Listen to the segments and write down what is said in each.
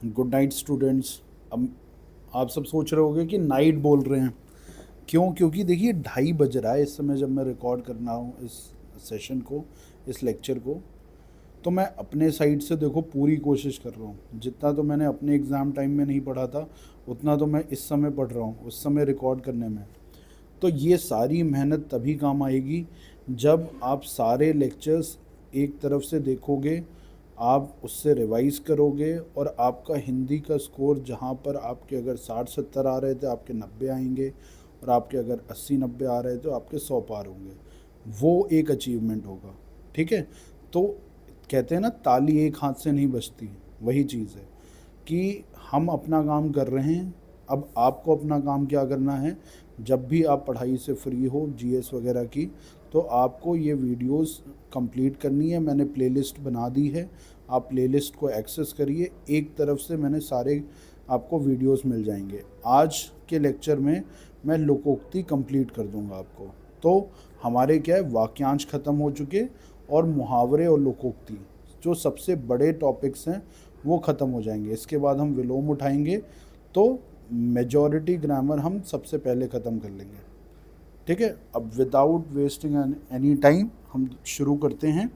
Good night students. अब आप सब सोच रहे होंगे कि नाइट बोल रहे हैं क्यों, क्योंकि देखिए 2:30 बज रहा है इस समय जब मैं रिकॉर्ड कर रहा हूँ इस सेशन को, इस लेक्चर को। तो मैं अपने साइड से देखो पूरी कोशिश कर रहा हूँ, जितना तो मैंने अपने एग्ज़ाम टाइम में नहीं पढ़ा था उतना तो मैं इस समय पढ़ रहा हूँ उस समय रिकॉर्ड करने में। तो ये सारी मेहनत तभी काम आएगी जब आप सारे लेक्चर्स एक तरफ से देखोगे, आप उससे रिवाइज़ करोगे और आपका हिंदी का स्कोर जहाँ पर आपके अगर 60-70 आ रहे थे आपके 90 आएंगे, और आपके अगर 80-90 आ रहे थे तो आपके 100 पार होंगे। वो एक अचीवमेंट होगा। ठीक है। तो कहते हैं ना, ताली एक हाथ से नहीं बजती। वही चीज़ है कि हम अपना काम कर रहे हैं। अब आपको अपना काम क्या करना है, जब भी आप पढ़ाई से फ्री हो जीएस वगैरह की, तो आपको ये वीडियोस कंप्लीट करनी है। मैंने प्लेलिस्ट बना दी है, आप प्लेलिस्ट को एक्सेस करिए। एक तरफ से मैंने सारे आपको वीडियोस मिल जाएंगे। आज के लेक्चर में मैं लोकोक्ति कंप्लीट कर दूंगा आपको। तो हमारे क्या है, वाक्यांश ख़त्म हो चुके और मुहावरे और लोकोक्ति जो सबसे बड़े टॉपिक्स हैं वो ख़त्म हो जाएंगे। इसके बाद हम विलोम उठाएंगे, तो मेजॉरिटी ग्रामर हम सबसे पहले ख़त्म कर लेंगे। ठीक है। अब विदाउट वेस्टिंग एनी टाइम हम शुरू करते हैं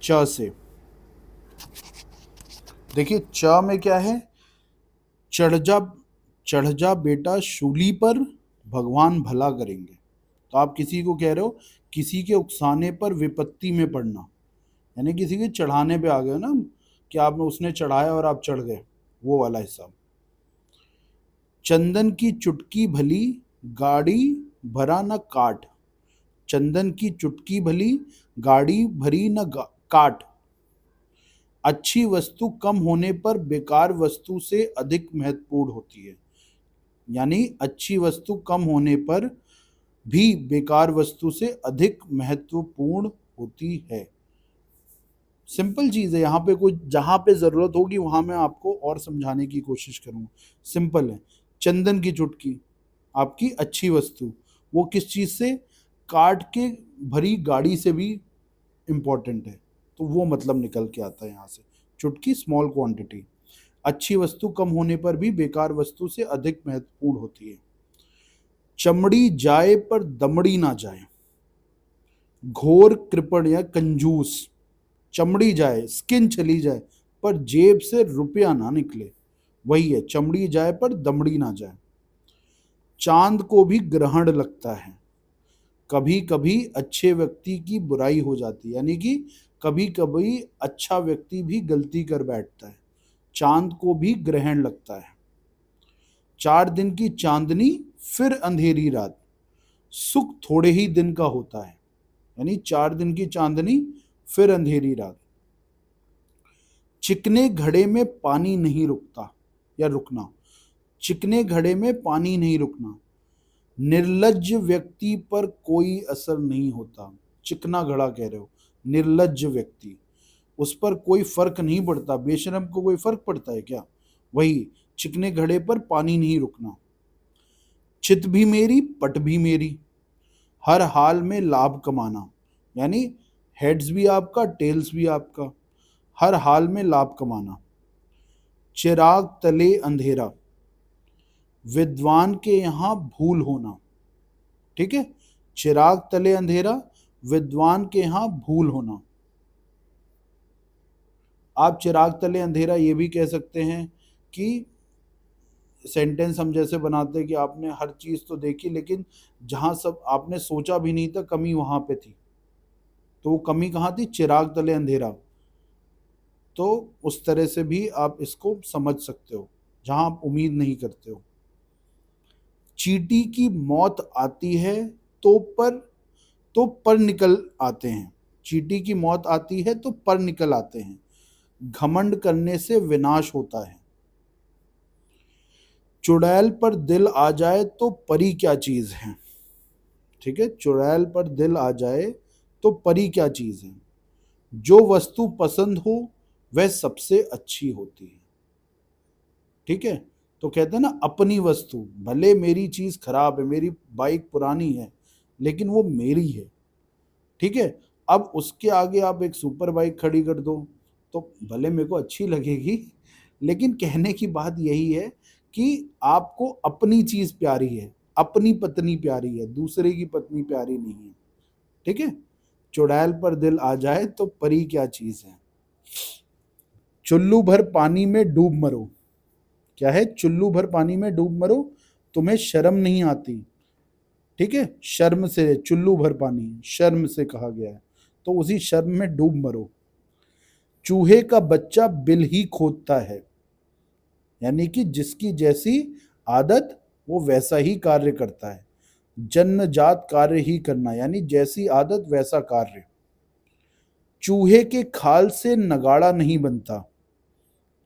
च से। देखिए च में क्या है, चढ़ जा, चढ़ जा बेटा शूली पर, भगवान भला करेंगे। तो आप किसी को कह रहे हो, किसी के उकसाने पर विपत्ति में पड़ना, यानी किसी के चढ़ाने पे आ गए ना, कि आपने उसने चढ़ाया और आप चढ़ गए, वो वाला हिसाब। चंदन की चुटकी भली, गाड़ी भरा न काट। चंदन की चुटकी भली, गाड़ी भरी न काट। अच्छी वस्तु कम होने पर बेकार वस्तु से अधिक महत्वपूर्ण होती है। यानी अच्छी वस्तु कम होने पर भी बेकार वस्तु से अधिक महत्वपूर्ण होती है। सिंपल चीज़ है। यहाँ पे कुछ जहाँ पे ज़रूरत होगी वहाँ मैं आपको और समझाने की कोशिश करूँगा। सिंपल है। चंदन की चुटकी आपकी अच्छी वस्तु, वो किस चीज़ से, काट के भरी गाड़ी से भी इम्पोर्टेंट है। तो वो मतलब निकल के आता है यहाँ से। चुटकी स्मॉल क्वांटिटी, अच्छी वस्तु कम होने पर भी बेकार वस्तु से अधिक महत्वपूर्ण होती है। चमड़ी जाए पर दमड़ी ना जाए। घोर कृपण या कंजूस, चमड़ी जाए स्किन चली जाए पर जेब से रुपया ना निकले, वही है चमड़ी जाए पर दमड़ी ना जाए। चांद को भी ग्रहण लगता है, कभी कभी अच्छे व्यक्ति की बुराई हो जाती है, यानी कि कभी कभी अच्छा व्यक्ति भी गलती कर बैठता है। चांद को भी ग्रहण लगता है। 4 दिन की चांदनी फिर अंधेरी रात, सुख थोड़े ही दिन का होता है। यानी 4 दिन की चांदनी फिर अंधेरी रात। चिकने घड़े में पानी नहीं रुकता या रुकना, चिकने घड़े में पानी नहीं रुकना। निर्लज्ज व्यक्ति पर कोई असर नहीं होता। चिकना घड़ा कह रहे हो, निर्लज्ज व्यक्ति, उस पर कोई फर्क नहीं पड़ता। बेशरम को कोई फर्क पड़ता है क्या? वही चिकने घड़े पर पानी नहीं रुकना। चित भी मेरी पट भी मेरी, हर हाल में लाभ कमाना। यानी हेड्स भी आपका टेल्स भी आपका, हर हाल में लाभ कमाना। चिराग तले अंधेरा, विद्वान के यहाँ भूल होना। ठीक है। चिराग तले अंधेरा, विद्वान के यहाँ भूल होना। आप चिराग तले अंधेरा ये भी कह सकते हैं कि सेंटेंस हम जैसे बनाते हैं कि आपने हर चीज़ तो देखी, लेकिन जहाँ सब आपने सोचा भी नहीं था कमी वहाँ पे थी। तो वो कमी कहाँ थी? चिराग तले अंधेरा। तो उस तरह से भी आप इसको समझ सकते हो, जहाँ आप उम्मीद नहीं करते हो। चींटी की मौत आती है तो पर निकल आते हैं। चींटी की मौत आती है तो पर निकल आते हैं। घमंड करने से विनाश होता है। चुड़ैल पर दिल आ जाए तो परी क्या चीज है। ठीक है। चुड़ैल पर दिल आ जाए तो परी क्या चीज है। जो वस्तु पसंद हो वह सबसे अच्छी होती है। ठीक है। तो कहते हैं ना, अपनी वस्तु, भले मेरी चीज खराब है, मेरी बाइक पुरानी है, लेकिन वो मेरी है। ठीक है। अब उसके आगे आप एक सुपर बाइक खड़ी कर दो तो भले मेरे को अच्छी लगेगी, लेकिन कहने की बात यही है कि आपको अपनी चीज प्यारी है, अपनी पत्नी प्यारी है, दूसरे की पत्नी प्यारी नहीं है। ठीक है, चुड़ैल पर दिल आ जाए तो परी क्या चीज है। चुल्लू भर पानी में डूब मरो। क्या है, चुल्लू भर पानी में डूब मरो, तुम्हें शर्म नहीं आती। ठीक है, शर्म से, चुल्लू भर पानी शर्म से कहा गया है, तो उसी शर्म में डूब मरो। चूहे का बच्चा बिल ही खोदता है, यानी कि जिसकी जैसी आदत वो वैसा ही कार्य करता है। जन्मजात कार्य ही करना, यानी जैसी आदत वैसा कार्य। चूहे के खाल से नगाड़ा नहीं बनता।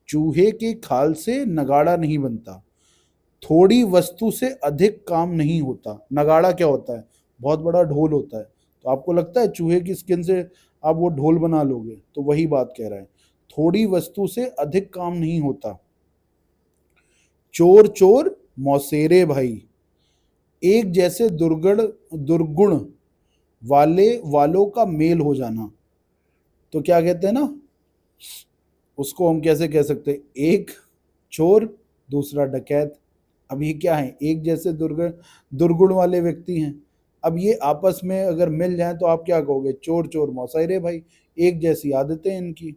चूहे के खाल से नगाड़ा नहीं बनता। थोड़ी वस्तु से अधिक काम नहीं होता। नगाड़ा क्या होता है, बहुत बड़ा ढोल होता है, तो आपको लगता है चूहे की स्किन से आप वो ढोल बना लोगे, तो वही बात कह रहा है, थोड़ी वस्तु से अधिक काम नहीं होता। चोर चोर मौसेरे भाई, एक जैसे दुर्गुण वालों का मेल हो जाना। तो क्या कहते हैं ना, उसको हम कैसे कह सकते हैं, एक चोर दूसरा डकैत। अब ये क्या है, एक जैसे दुर्गुण वाले व्यक्ति हैं। अब ये आपस में अगर मिल जाए तो आप क्या कहोगे, चोर चोर मौसाइरे भाई, एक जैसी आदतें इनकी।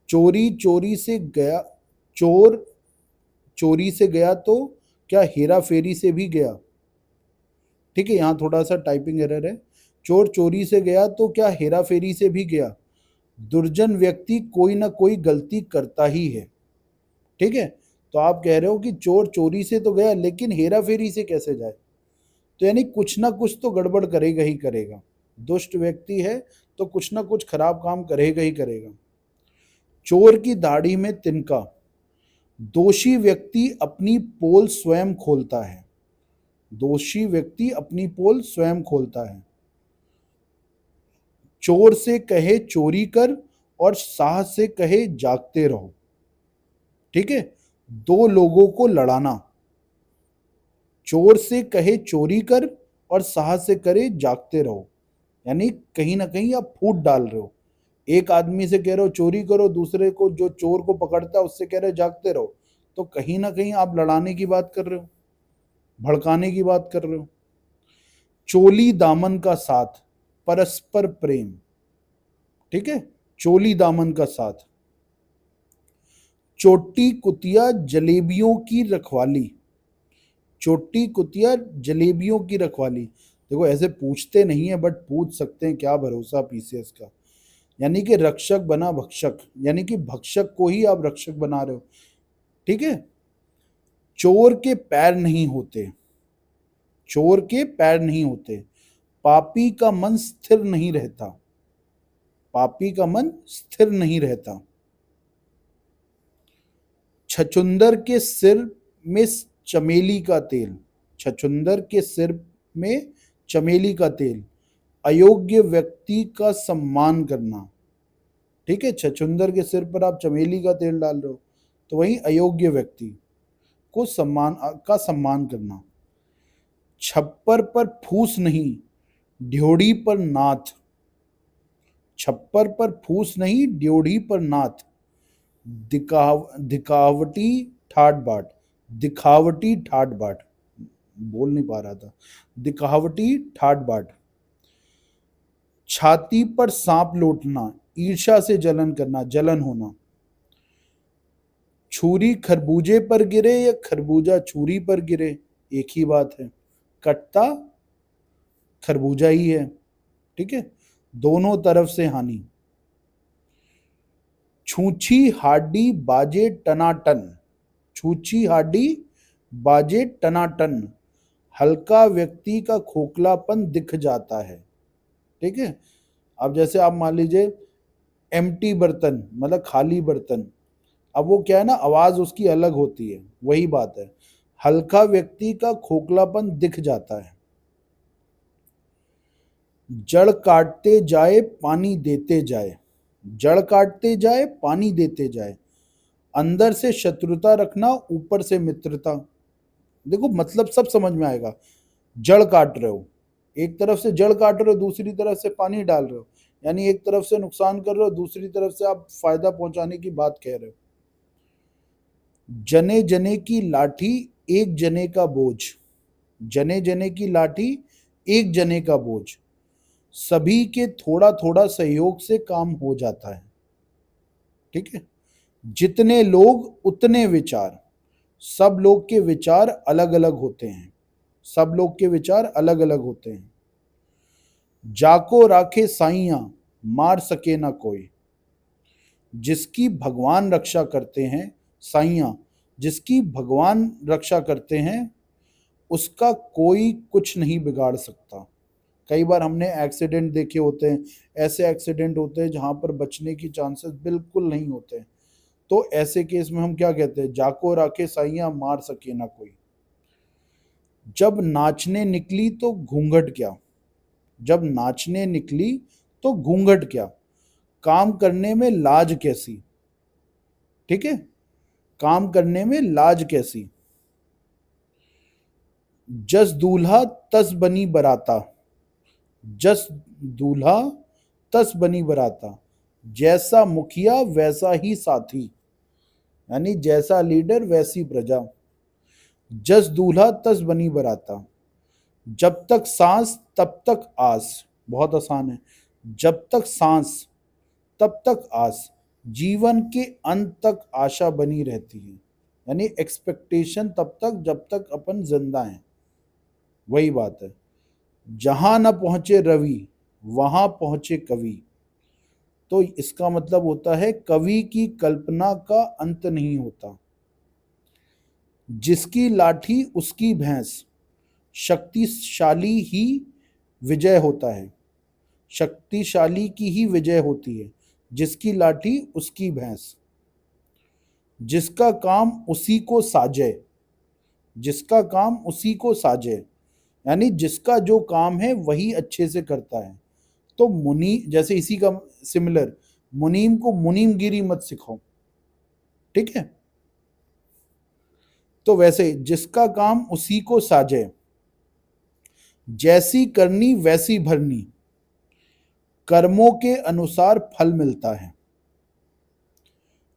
चोरी चोरी से गया, चोर चोरी से गया तो क्या हेरा फेरी से भी गया। ठीक है, यहाँ थोड़ा सा टाइपिंग एरर है। चोर चोरी से गया तो क्या हेरा फेरी से भी गया। दुर्जन व्यक्ति कोई ना कोई गलती करता ही है। ठीक है, तो आप कह रहे हो कि चोर चोरी से तो गया लेकिन हेरा फेरी से कैसे जाए, तो यानी कुछ ना कुछ तो गड़बड़ करेगा ही करेगा। दुष्ट व्यक्ति है तो कुछ ना कुछ खराब काम करेगा ही करेगा। चोर की दाढ़ी में तिनका, दोषी व्यक्ति अपनी पोल स्वयं खोलता है। दोषी व्यक्ति अपनी पोल स्वयं खोलता है। चोर से कहे चोरी कर और साहस से कहे जागते रहो। ठीक है, दो लोगों को लड़ाना। चोर से कहे चोरी कर और साहस से करे जागते रहो, यानी कहीं ना कहीं आप फूट डाल रहे हो। एक आदमी से कह रहे हो चोरी करो, दूसरे को जो चोर को पकड़ता है उससे कह रहे हो जागते रहो, तो कहीं ना कहीं आप लड़ाने की बात कर रहे हो, भड़काने की बात कर रहे हो। चोली दामन का साथ, परस्पर प्रेम। ठीक है, चोली दामन का साथ। चोटी कुतिया जलेबियों की रखवाली। चोटी कुतिया जलेबियों की रखवाली, देखो ऐसे पूछते नहीं है बट पूछ सकते हैं, क्या भरोसा पीसीएस का। यानी कि रक्षक बना भक्षक, यानी कि भक्षक को ही आप रक्षक बना रहे हो। ठीक है, चोर के पैर नहीं होते। चोर के पैर नहीं होते। पापी का मन स्थिर नहीं रहता। पापी का मन स्थिर नहीं रहता। छछुंदर के सिर में चमेली का तेल। छछुंदर के सिर में चमेली का तेल, अयोग्य व्यक्ति का सम्मान करना। ठीक है, छछुंदर के सिर पर आप चमेली का तेल डाल रहे हो, तो वही अयोग्य व्यक्ति को सम्मान करना। छप्पर पर फूस नहीं, ड्योढ़ी पर नाथ। छप्पर पर फूस नहीं, ड्योढ़ी पर नाथ। दिखावटी ठाट बाट। दिखावटी ठाट बाट, बोल नहीं पा रहा था, दिखावटी ठाट बाट। छाती पर सांप लौटना, ईर्ष्या से जलन करना, जलन होना। छुरी खरबूजे पर गिरे या खरबूजा छुरी पर गिरे, एक ही बात है, कटता खरबूजा ही है। ठीक है, दोनों तरफ से हानि। छूछी हाडी बाजे टनाटन। छूछी हाडी बाजे टनाटन, हल्का व्यक्ति का खोखलापन दिख जाता है। ठीक है, अब जैसे आप मान लीजिए एम्प्टी बर्तन, मतलब खाली बर्तन, अब वो क्या है ना, आवाज उसकी अलग होती है, वही बात है, हल्का व्यक्ति का खोखलापन दिख जाता है। जड़ काटते जाए पानी देते जाए। जड़ काटते जाए पानी देते जाए, अंदर से शत्रुता रखना, ऊपर से मित्रता। देखो मतलब सब समझ में आएगा। जड़ काट रहे हो, एक तरफ से जड़ काट रहे हो, दूसरी तरफ से पानी डाल रहे हो, यानी एक तरफ से नुकसान कर रहे हो, दूसरी तरफ से आप फायदा पहुंचाने की बात कह रहे हो। जने जने की लाठी एक जने का बोझ, जने जने की लाठी एक जने का बोझ, सभी के थोड़ा थोड़ा सहयोग से काम हो जाता है। ठीक है। जितने लोग उतने विचार, सब लोग के विचार अलग अलग होते हैं, सब लोग के विचार अलग अलग होते हैं। जाको राखे साइयां मार सके ना कोई, जिसकी भगवान रक्षा करते हैं, साइयां जिसकी भगवान रक्षा करते हैं, उसका कोई कुछ नहीं बिगाड़ सकता। कई बार हमने एक्सीडेंट देखे होते हैं, ऐसे एक्सीडेंट होते हैं जहां पर बचने की चांसेस बिल्कुल नहीं होते। तो ऐसे केस में हम क्या कहते हैं, जाको राखे साइयां मार सके ना कोई। जब नाचने निकली तो घूंघट क्या, जब नाचने निकली तो घूंघट क्या, काम करने में लाज कैसी। ठीक है, काम करने में लाज कैसी। जस दूल्हा तस बनी बराता, जस दूल्हा तस बनी बराता, जैसा मुखिया वैसा ही साथी, यानी जैसा लीडर वैसी प्रजा। जस दूल्हा तस बनी बराता, जब तक सांस तब तक आस, बहुत आसान है। जब तक सांस तब तक आस, जीवन के अंत तक आशा बनी रहती है, यानी एक्सपेक्टेशन तब तक जब तक अपन जिंदा हैं। वही बात है, जहां न पहुंचे रवि वहां पहुंचे कवि। तो इसका मतलब होता है कवि की कल्पना का अंत नहीं होता। जिसकी लाठी उसकी भैंस, शक्तिशाली ही विजय होता है, शक्तिशाली की ही विजय होती है। जिसकी लाठी उसकी भैंस, जिसका काम उसी को साजे, जिसका काम उसी को साजे, यानी जिसका जो काम है वही अच्छे से करता है। तो मुनि, जैसे इसी का सिमिलर, मुनीम को मुनीमगिरी मत सिखाओ। ठीक है। तो वैसे जिसका काम उसी को साजे, जैसी करनी वैसी भरनी, कर्मों के अनुसार फल मिलता है।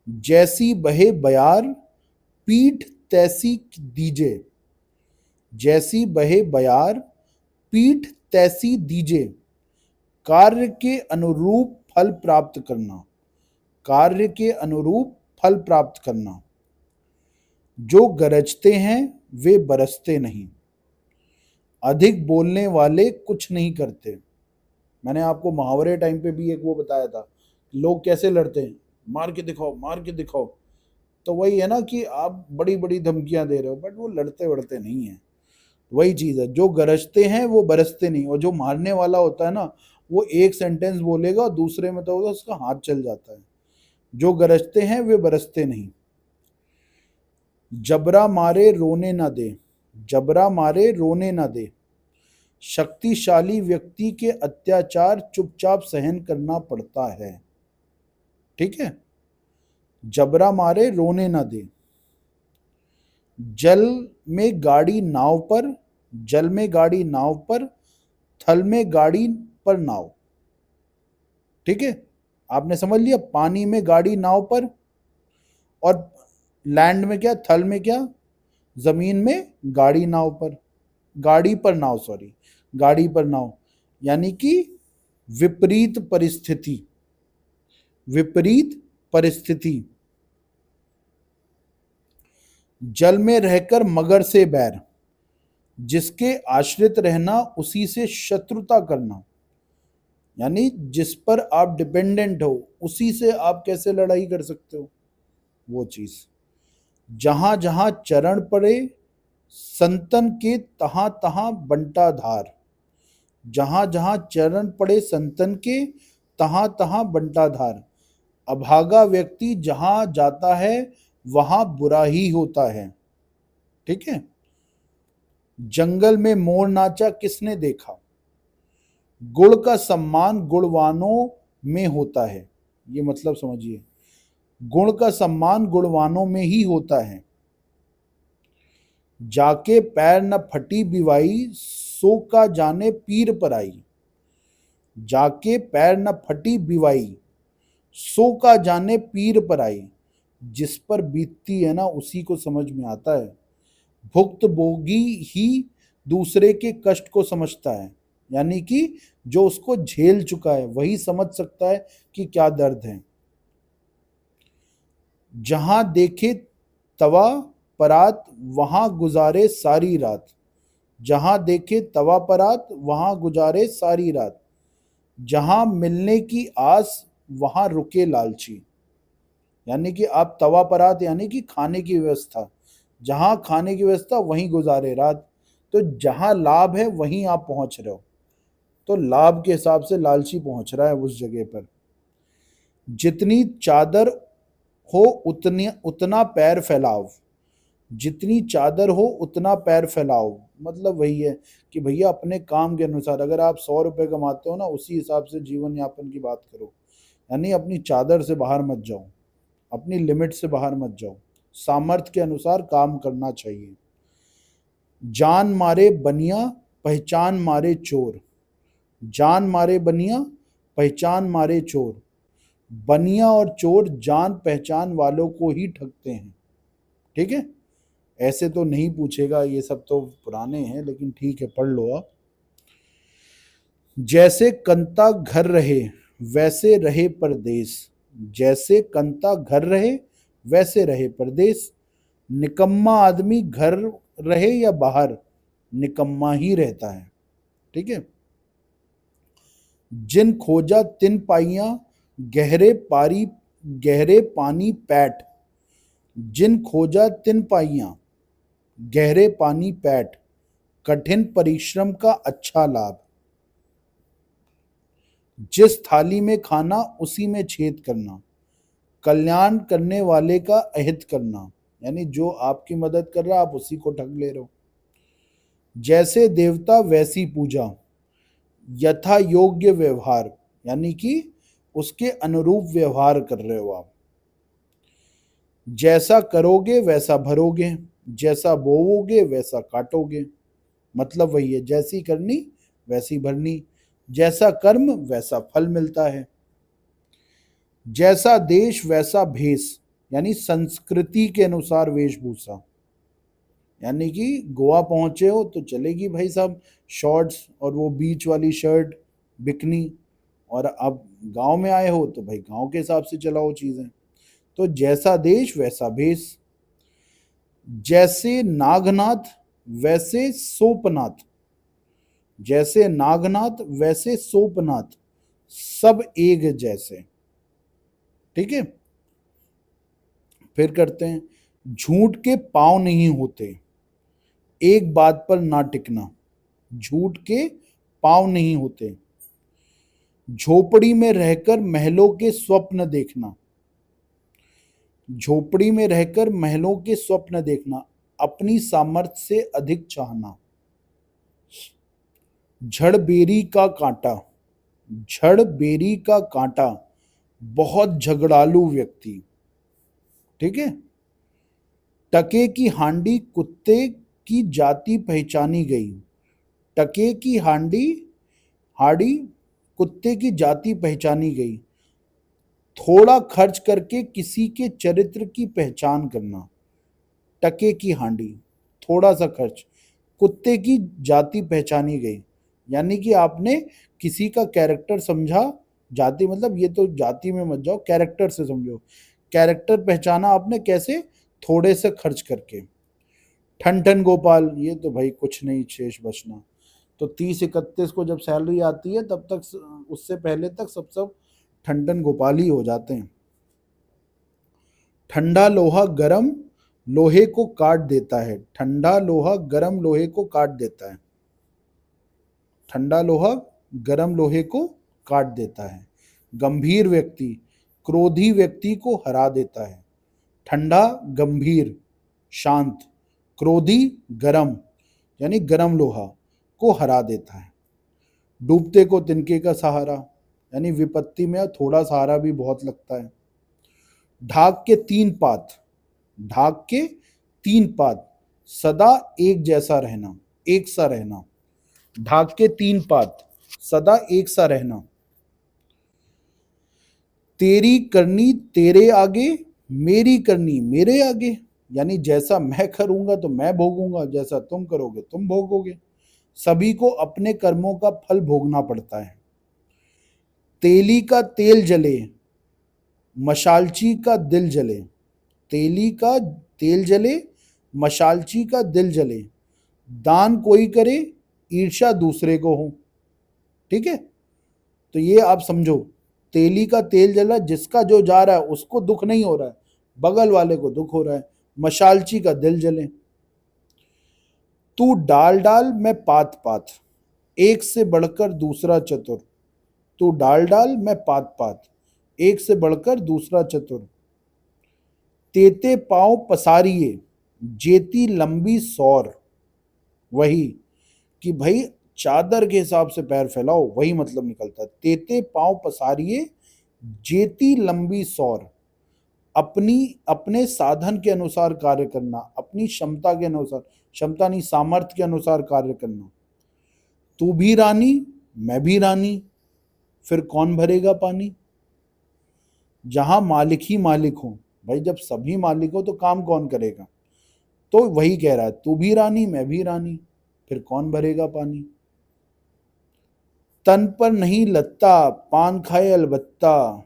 जैसी बहे बयार पीठ तैसी दीजे, जैसी बहे बयार पीठ तैसी दीजे, कार्य के अनुरूप फल प्राप्त करना, कार्य के अनुरूप फल प्राप्त करना। जो गरजते हैं वे बरसते नहीं, अधिक बोलने वाले कुछ नहीं करते। मैंने आपको मुहावरे टाइम पे भी एक वो बताया था, लोग कैसे लड़ते हैं, मार के दिखाओ मार के दिखाओ। तो वही है ना कि आप बड़ी बड़ी धमकियां दे रहे हो, बट वो लड़ते वड़ते नहीं है। वही चीज है, जो गरजते हैं वो बरसते नहीं, और जो मारने वाला होता है ना, वो एक सेंटेंस बोलेगा दूसरे में तो उसका हाथ चल जाता है। जो गरजते हैं वे बरसते नहीं। जबरा मारे रोने ना दे, जबरा मारे रोने ना दे, शक्तिशाली व्यक्ति के अत्याचार चुपचाप सहन करना पड़ता है। ठीक है। जबरा मारे रोने ना दे। जल में गाड़ी नाव पर, जल में गाड़ी नाव पर, थल में गाड़ी पर नाव। ठीक है, आपने समझ लिया, पानी में गाड़ी नाव पर, और लैंड में क्या, थल में क्या, जमीन में गाड़ी नाव पर, गाड़ी पर नाव, सॉरी गाड़ी पर नाव, यानी कि विपरीत परिस्थिति, विपरीत परिस्थिति। जल में रहकर मगर से बैर, जिसके आश्रित रहना उसी से शत्रुता करना, यानी जिस पर आप डिपेंडेंट हो उसी से आप कैसे लड़ाई कर सकते हो, वो चीज। जहां जहां चरण पड़े संतन के तहां तहां बंटा धार, जहां जहां चरण पड़े संतन के तहां तहां बंटा धार। अभागा व्यक्ति जहां जाता है वहां बुरा ही होता है। ठीक है। जंगल में मोर नाचा किसने देखा, गुण का सम्मान गुणवानों में होता है। ये मतलब समझिए, गुण का सम्मान गुणवानों में ही होता है। जाके पैर न फटी बिवाई सो का जाने पीर पर आई, जाके पैर न फटी बिवाई सो का जाने पीर पर आई। जिस पर बीतती है ना उसी को समझ में आता है। भुक्तभोगी ही दूसरे के कष्ट को समझता है, यानी कि जो उसको झेल चुका है वही समझ सकता है कि क्या दर्द है। जहां देखे तवा परात वहां गुजारे सारी रात। जहां देखे तवा परात वहां गुजारे सारी रात। जहां मिलने की आस वहां रुके लालची। यानी कि आप तवा परात यानी कि खाने की व्यवस्था, जहां खाने की व्यवस्था वहीं गुजारे रात। तो जहां लाभ है वहीं आप पहुंच रहे हो, तो लाभ के हिसाब से लालची पहुंच रहा है उस जगह पर। जितनी चादर हो उतनी उतना पैर फैलाओ। जितनी चादर हो उतना पैर फैलाओ, मतलब वही है कि भैया अपने काम के अनुसार, अगर आप 100 रुपये कमाते हो ना उसी हिसाब से जीवन यापन की बात करो। यानी अपनी चादर से बाहर मत जाओ, अपनी लिमिट से बाहर मत जाओ, सामर्थ्य के अनुसार काम करना चाहिए। जान मारे बनिया पहचान मारे चोर। जान मारे बनिया पहचान मारे चोर। बनिया और चोर जान पहचान वालों को ही ठगते हैं। ठीक है, ऐसे तो नहीं पूछेगा, ये सब तो पुराने हैं, लेकिन ठीक है पढ़ लो आप। जैसे कंता घर रहे वैसे रहे परदेश। जैसे कंता घर रहे वैसे रहे परदेश। निकम्मा आदमी घर रहे या बाहर निकम्मा ही रहता है। ठीक है। जिन खोजा तिन पाइयां गहरे पानी पैठ। जिन खोजा तिन पाइयां गहरे पानी पैठ। कठिन परिश्रम का अच्छा लाभ। जिस थाली में खाना उसी में छेद करना। कल्याण करने वाले का अहित करना, यानी जो आपकी मदद कर रहा है आप उसी को ठग ले रहे हो। जैसे देवता वैसी पूजा। यथा योग्य व्यवहार, यानी कि उसके अनुरूप व्यवहार कर रहे हो आप। जैसा करोगे वैसा भरोगे, जैसा बोओगे वैसा काटोगे। मतलब वही है, जैसी करनी वैसी भरनी, जैसा कर्म वैसा फल मिलता है। जैसा देश वैसा भेष, यानी संस्कृति के अनुसार वेशभूषा। यानी कि गोवा पहुंचे हो तो चलेगी भाई साहब शॉर्ट्स और वो बीच वाली शर्ट बिकनी, और अब गांव में आए हो तो भाई गांव के हिसाब से चलाओ चीजें। तो जैसा देश वैसा भेष। जैसे नागनाथ वैसे सोपनाथ। जैसे नागनाथ वैसे सोपनाथ, सब एक जैसे। ठीक है, फिर करते हैं। झूठ के पांव नहीं होते, एक बात पर ना टिकना। झूठ के पांव नहीं होते। झोपड़ी में रहकर महलों के स्वप्न देखना। झोपड़ी में रहकर महलों के स्वप्न देखना, अपनी सामर्थ्य से अधिक चाहना। झड़ बेरी का कांटा। झड़ बेरी का कांटा, बहुत झगड़ालू व्यक्ति। ठीक है। टके की हांडी कुत्ते की जाति पहचानी गई। टके की हाड़ी कुत्ते की जाति पहचानी गई। थोड़ा खर्च करके किसी के चरित्र की पहचान करना। टके की हांडी, थोड़ा सा खर्च, कुत्ते की जाति पहचानी गई, यानी कि आपने किसी का कैरेक्टर समझा। जाति मतलब ये तो जाति में मत जाओ, कैरेक्टर से समझो। कैरेक्टर पहचाना आपने कैसे? थोड़े से खर्च करके। ठन ठन गोपाल, ये तो भाई कुछ नहीं शेष बचना। तो 30-31 को जब सैलरी आती है तब तक, उससे पहले तक सब ठन ठन गोपाल ही हो जाते हैं। ठंडा लोहा गरम लोहे को काट देता है। ठंडा लोहा गरम लोहे को काट देता है। ठंडा लोहा गरम लोहे को काट देता है। गंभीर व्यक्ति क्रोधी व्यक्ति को हरा देता है। ठंडा गंभीर शांत, क्रोधी गरम, यानी गरम लोहा को हरा देता है। डूबते को तिनके का सहारा, यानी विपत्ति में थोड़ा सहारा भी बहुत लगता है। ढाक के 3 पात। ढाक के 3 पात, सदा एक जैसा रहना, एक सा रहना। ढाक के 3 पात, सदा एक सा रहना। तेरी करनी तेरे आगे मेरी करनी मेरे आगे, यानी जैसा मैं करूंगा तो मैं भोगूंगा, जैसा तुम करोगे तुम भोगोगे। सभी को अपने कर्मों का फल भोगना पड़ता है। तेली का तेल जले, मशालची का दिल जले। तेली का तेल जले, मशालची का दिल जले। दान कोई करे, ईर्ष्या दूसरे को हो। ठीक है, तो ये आप समझो, तेली का तेल जला, जिसका जो जा रहा है उसको दुख नहीं हो रहा है, बगल वाले को दुख हो रहा है। मशालची का दिल जले। तू डाल डाल मैं पात पात, एक से बढ़कर दूसरा चतुर। तू डाल डाल मैं पात पात, एक से बढ़कर दूसरा चतुर। तेते पांव पसारिए, जेती लंबी सौर। वही कि भाई चादर के हिसाब से पैर फैलाओ, वही मतलब निकलता है। तेते पांव पसारिए, जेती लंबी सौर। अपनी अपने साधन के अनुसार कार्य करना, अपनी क्षमता के अनुसार, क्षमता नहीं सामर्थ्य के अनुसार कार्य करना। तू भी रानी मैं भी रानी, फिर कौन भरेगा पानी। जहां मालिक ही मालिक हो, भाई जब सभी मालिक हो तो काम कौन करेगा। तो वही कह रहा है, तू भी रानी मैं भी रानी, फिर कौन भरेगा पानी। तन पर नहीं लत्ता, पान खाए अलबत्ता,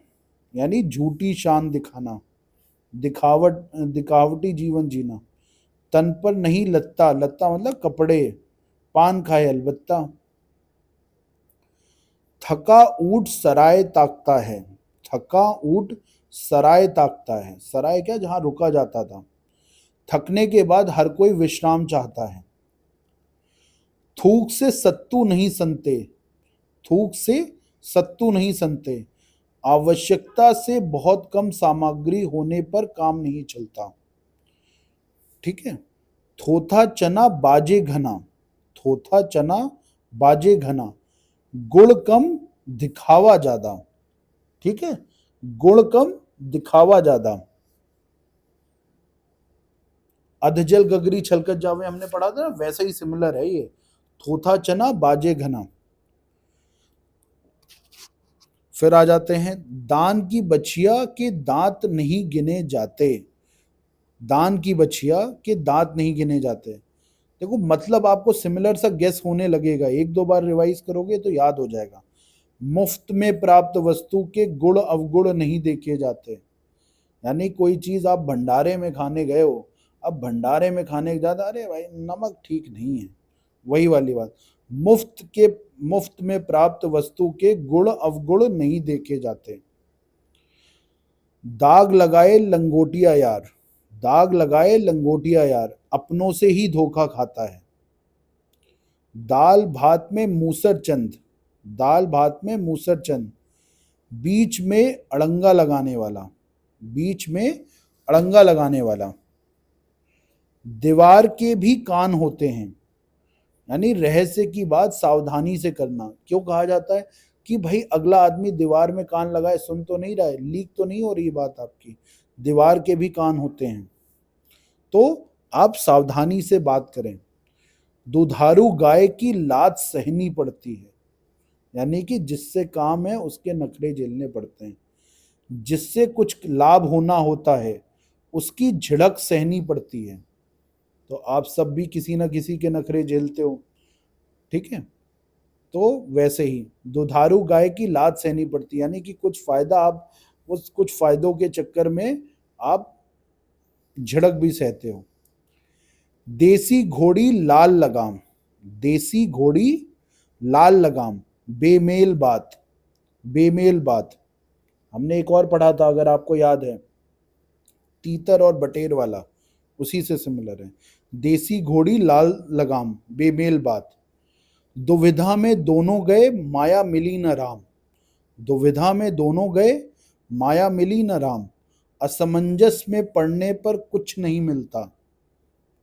यानी झूठी शान दिखाना, दिखावटी जीवन जीना। तन पर नहीं लत्ता, लत्ता मतलब कपड़े, पान खाए अलबत्ता। थका ऊंट सराय ताकता है, थका ऊंट सराय ताकता है। सराय क्या, जहां रुका जाता था। थकने के बाद हर कोई विश्राम चाहता है। थूक से सत्तू नहीं संते, थूक से सत्तू नहीं संते। आवश्यकता से बहुत कम सामग्री होने पर काम नहीं चलता। ठीक है। थोथा चना बाजे घना, थोथा चना बाजे घना। गुड़ कम दिखावा ज्यादा। ठीक है, गुड़ कम दिखावा ज्यादा। अधजल गगरी छलकत जावे हमने पढ़ा था ना, वैसा ही सिमिलर है ये। थोथा चना बाजे घना। फिर आ जाते हैं, दान की बछिया के दांत नहीं गिने जाते। दान की बछिया के दांत नहीं गिने जाते। देखो मतलब आपको सिमिलर सा गेस होने लगेगा, एक दो बार रिवाइज करोगे तो याद हो जाएगा। मुफ्त में प्राप्त वस्तु के गुण अवगुण नहीं देखे जाते। यानी कोई चीज आप भंडारे में खाने गए हो, अब भंडारे में खाने के ज्यादा अरे भाई नमक ठीक नहीं है, वही वाली बात। मुफ्त में प्राप्त वस्तु के गुण अवगुण नहीं देखे जाते। दाग लगाए लंगोटिया यार, दाग लगाए लंगोटिया यार, अपनों से ही धोखा खाता है। दाल भात में मूसर चंद, दाल भात में मूसर चंद। बीच में अड़ंगा लगाने वाला, बीच में अड़ंगा लगाने वाला। दीवार के भी कान होते हैं, यानी रहस्य की बात सावधानी से करना। क्यों कहा जाता है कि भाई अगला आदमी दीवार में कान लगाए, सुन तो नहीं रहा है, लीक तो नहीं हो रही बात आपकी। दीवार के भी कान होते हैं, तो आप सावधानी से बात करें। दुधारू गाय की लात सहनी पड़ती है, यानी कि जिससे काम है उसके नखरे झेलने पड़ते हैं। जिससे कुछ लाभ होना होता है उसकी झिड़क सहनी पड़ती है। तो आप सब भी किसी ना किसी के नखरे झेलते हो। ठीक है, तो वैसे ही दुधारू गाय की लात सहनी पड़ती है, यानी कि कुछ फायदा आप उस कुछ फायदों के चक्कर में आप झिड़क भी सहते हो। देसी घोड़ी लाल लगाम, देसी घोड़ी लाल लगाम। बेमेल बात, बेमेल बात। हमने एक और पढ़ा था अगर आपको याद है, तीतर और बटेर वाला, उसी से सिमिलर है। देसी घोड़ी लाल लगाम, बेमेल बात। दुविधा में दोनों गए माया मिली न राम, दुविधा में दोनों गए माया मिली न राम। असमंजस में पड़ने पर कुछ नहीं मिलता।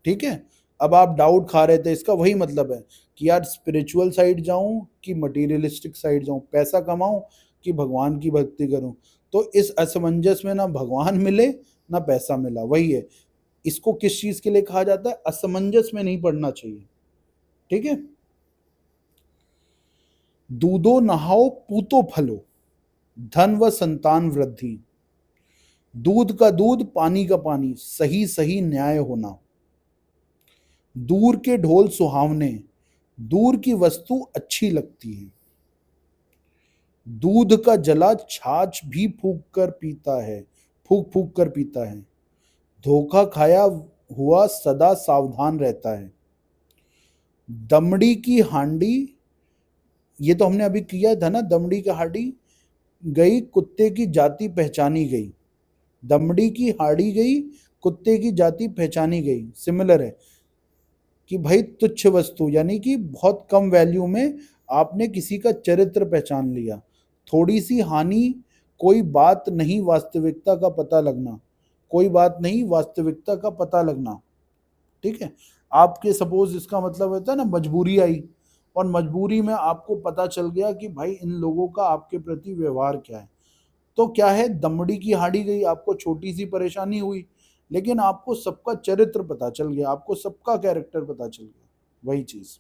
ठीक है, अब आप डाउट खा रहे थे, इसका वही मतलब है कि यार स्पिरिचुअल साइड जाऊं कि मटेरियलिस्टिक साइड जाऊं, पैसा कमाऊं कि भगवान की भक्ति करूं। तो इस असमंजस में ना भगवान मिले ना पैसा मिला, वही है। इसको किस चीज के लिए कहा जाता है, असमंजस में नहीं पड़ना चाहिए। ठीक है। दूधो नहाओ पूतो फलो, धन व संतान वृद्धि। दूध का दूध, पानी का पानी, सही सही न्याय होना। दूर के ढोल सुहावने, दूर की वस्तु अच्छी लगती है। दूध का जला छाछ भी फूंक कर पीता है, फूंक फूंक कर पीता है। धोखा खाया हुआ सदा सावधान रहता है। दमड़ी की हांडी, ये तो हमने अभी किया था ना, दमड़ी की हांडी गई, कुत्ते की जाति पहचानी गई। दमड़ी की हाड़ी गई, कुत्ते की जाति पहचानी गई, सिमिलर है कि भाई तुच्छ वस्तु यानी कि बहुत कम वैल्यू में आपने किसी का चरित्र पहचान लिया। थोड़ी सी हानि, कोई बात नहीं वास्तविकता का पता लगना, कोई बात नहीं वास्तविकता का पता लगना। ठीक है, आपके सपोज इसका मतलब होता है ना मजबूरी आई, और मजबूरी में आपको पता चल गया कि भाई इन लोगों का आपके प्रति व्यवहार क्या है। तो क्या है, दमड़ी की हाड़ी गई, आपको छोटी सी परेशानी हुई, लेकिन आपको सबका चरित्र पता चल गया, आपको सबका कैरेक्टर पता चल गया, वही चीज।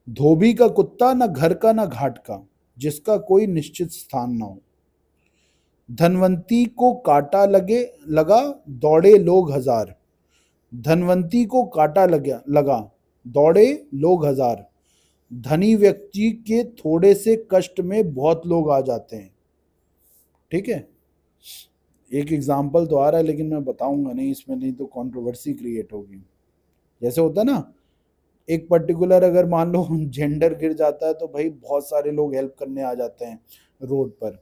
धोबी का कुत्ता, ना घर का ना घाट का, जिसका कोई निश्चित स्थान ना हो। धनवंती को कांटा लगा, दौड़े लोग हजार। धनवंती को कांटा लगा, दौड़े लोग हजार। धनी व्यक्ति के थोड़े से कष्ट में बहुत लोग आ जाते हैं। ठीक है, एक एग्जाम्पल तो आ रहा है लेकिन मैं बताऊंगा नहीं इसमें, नहीं तो कंट्रोवर्सी क्रिएट होगी। जैसे होता है ना, एक पर्टिकुलर अगर मान लो जेंडर गिर जाता है तो भाई बहुत सारे लोग हेल्प करने आ जाते हैं रोड पर,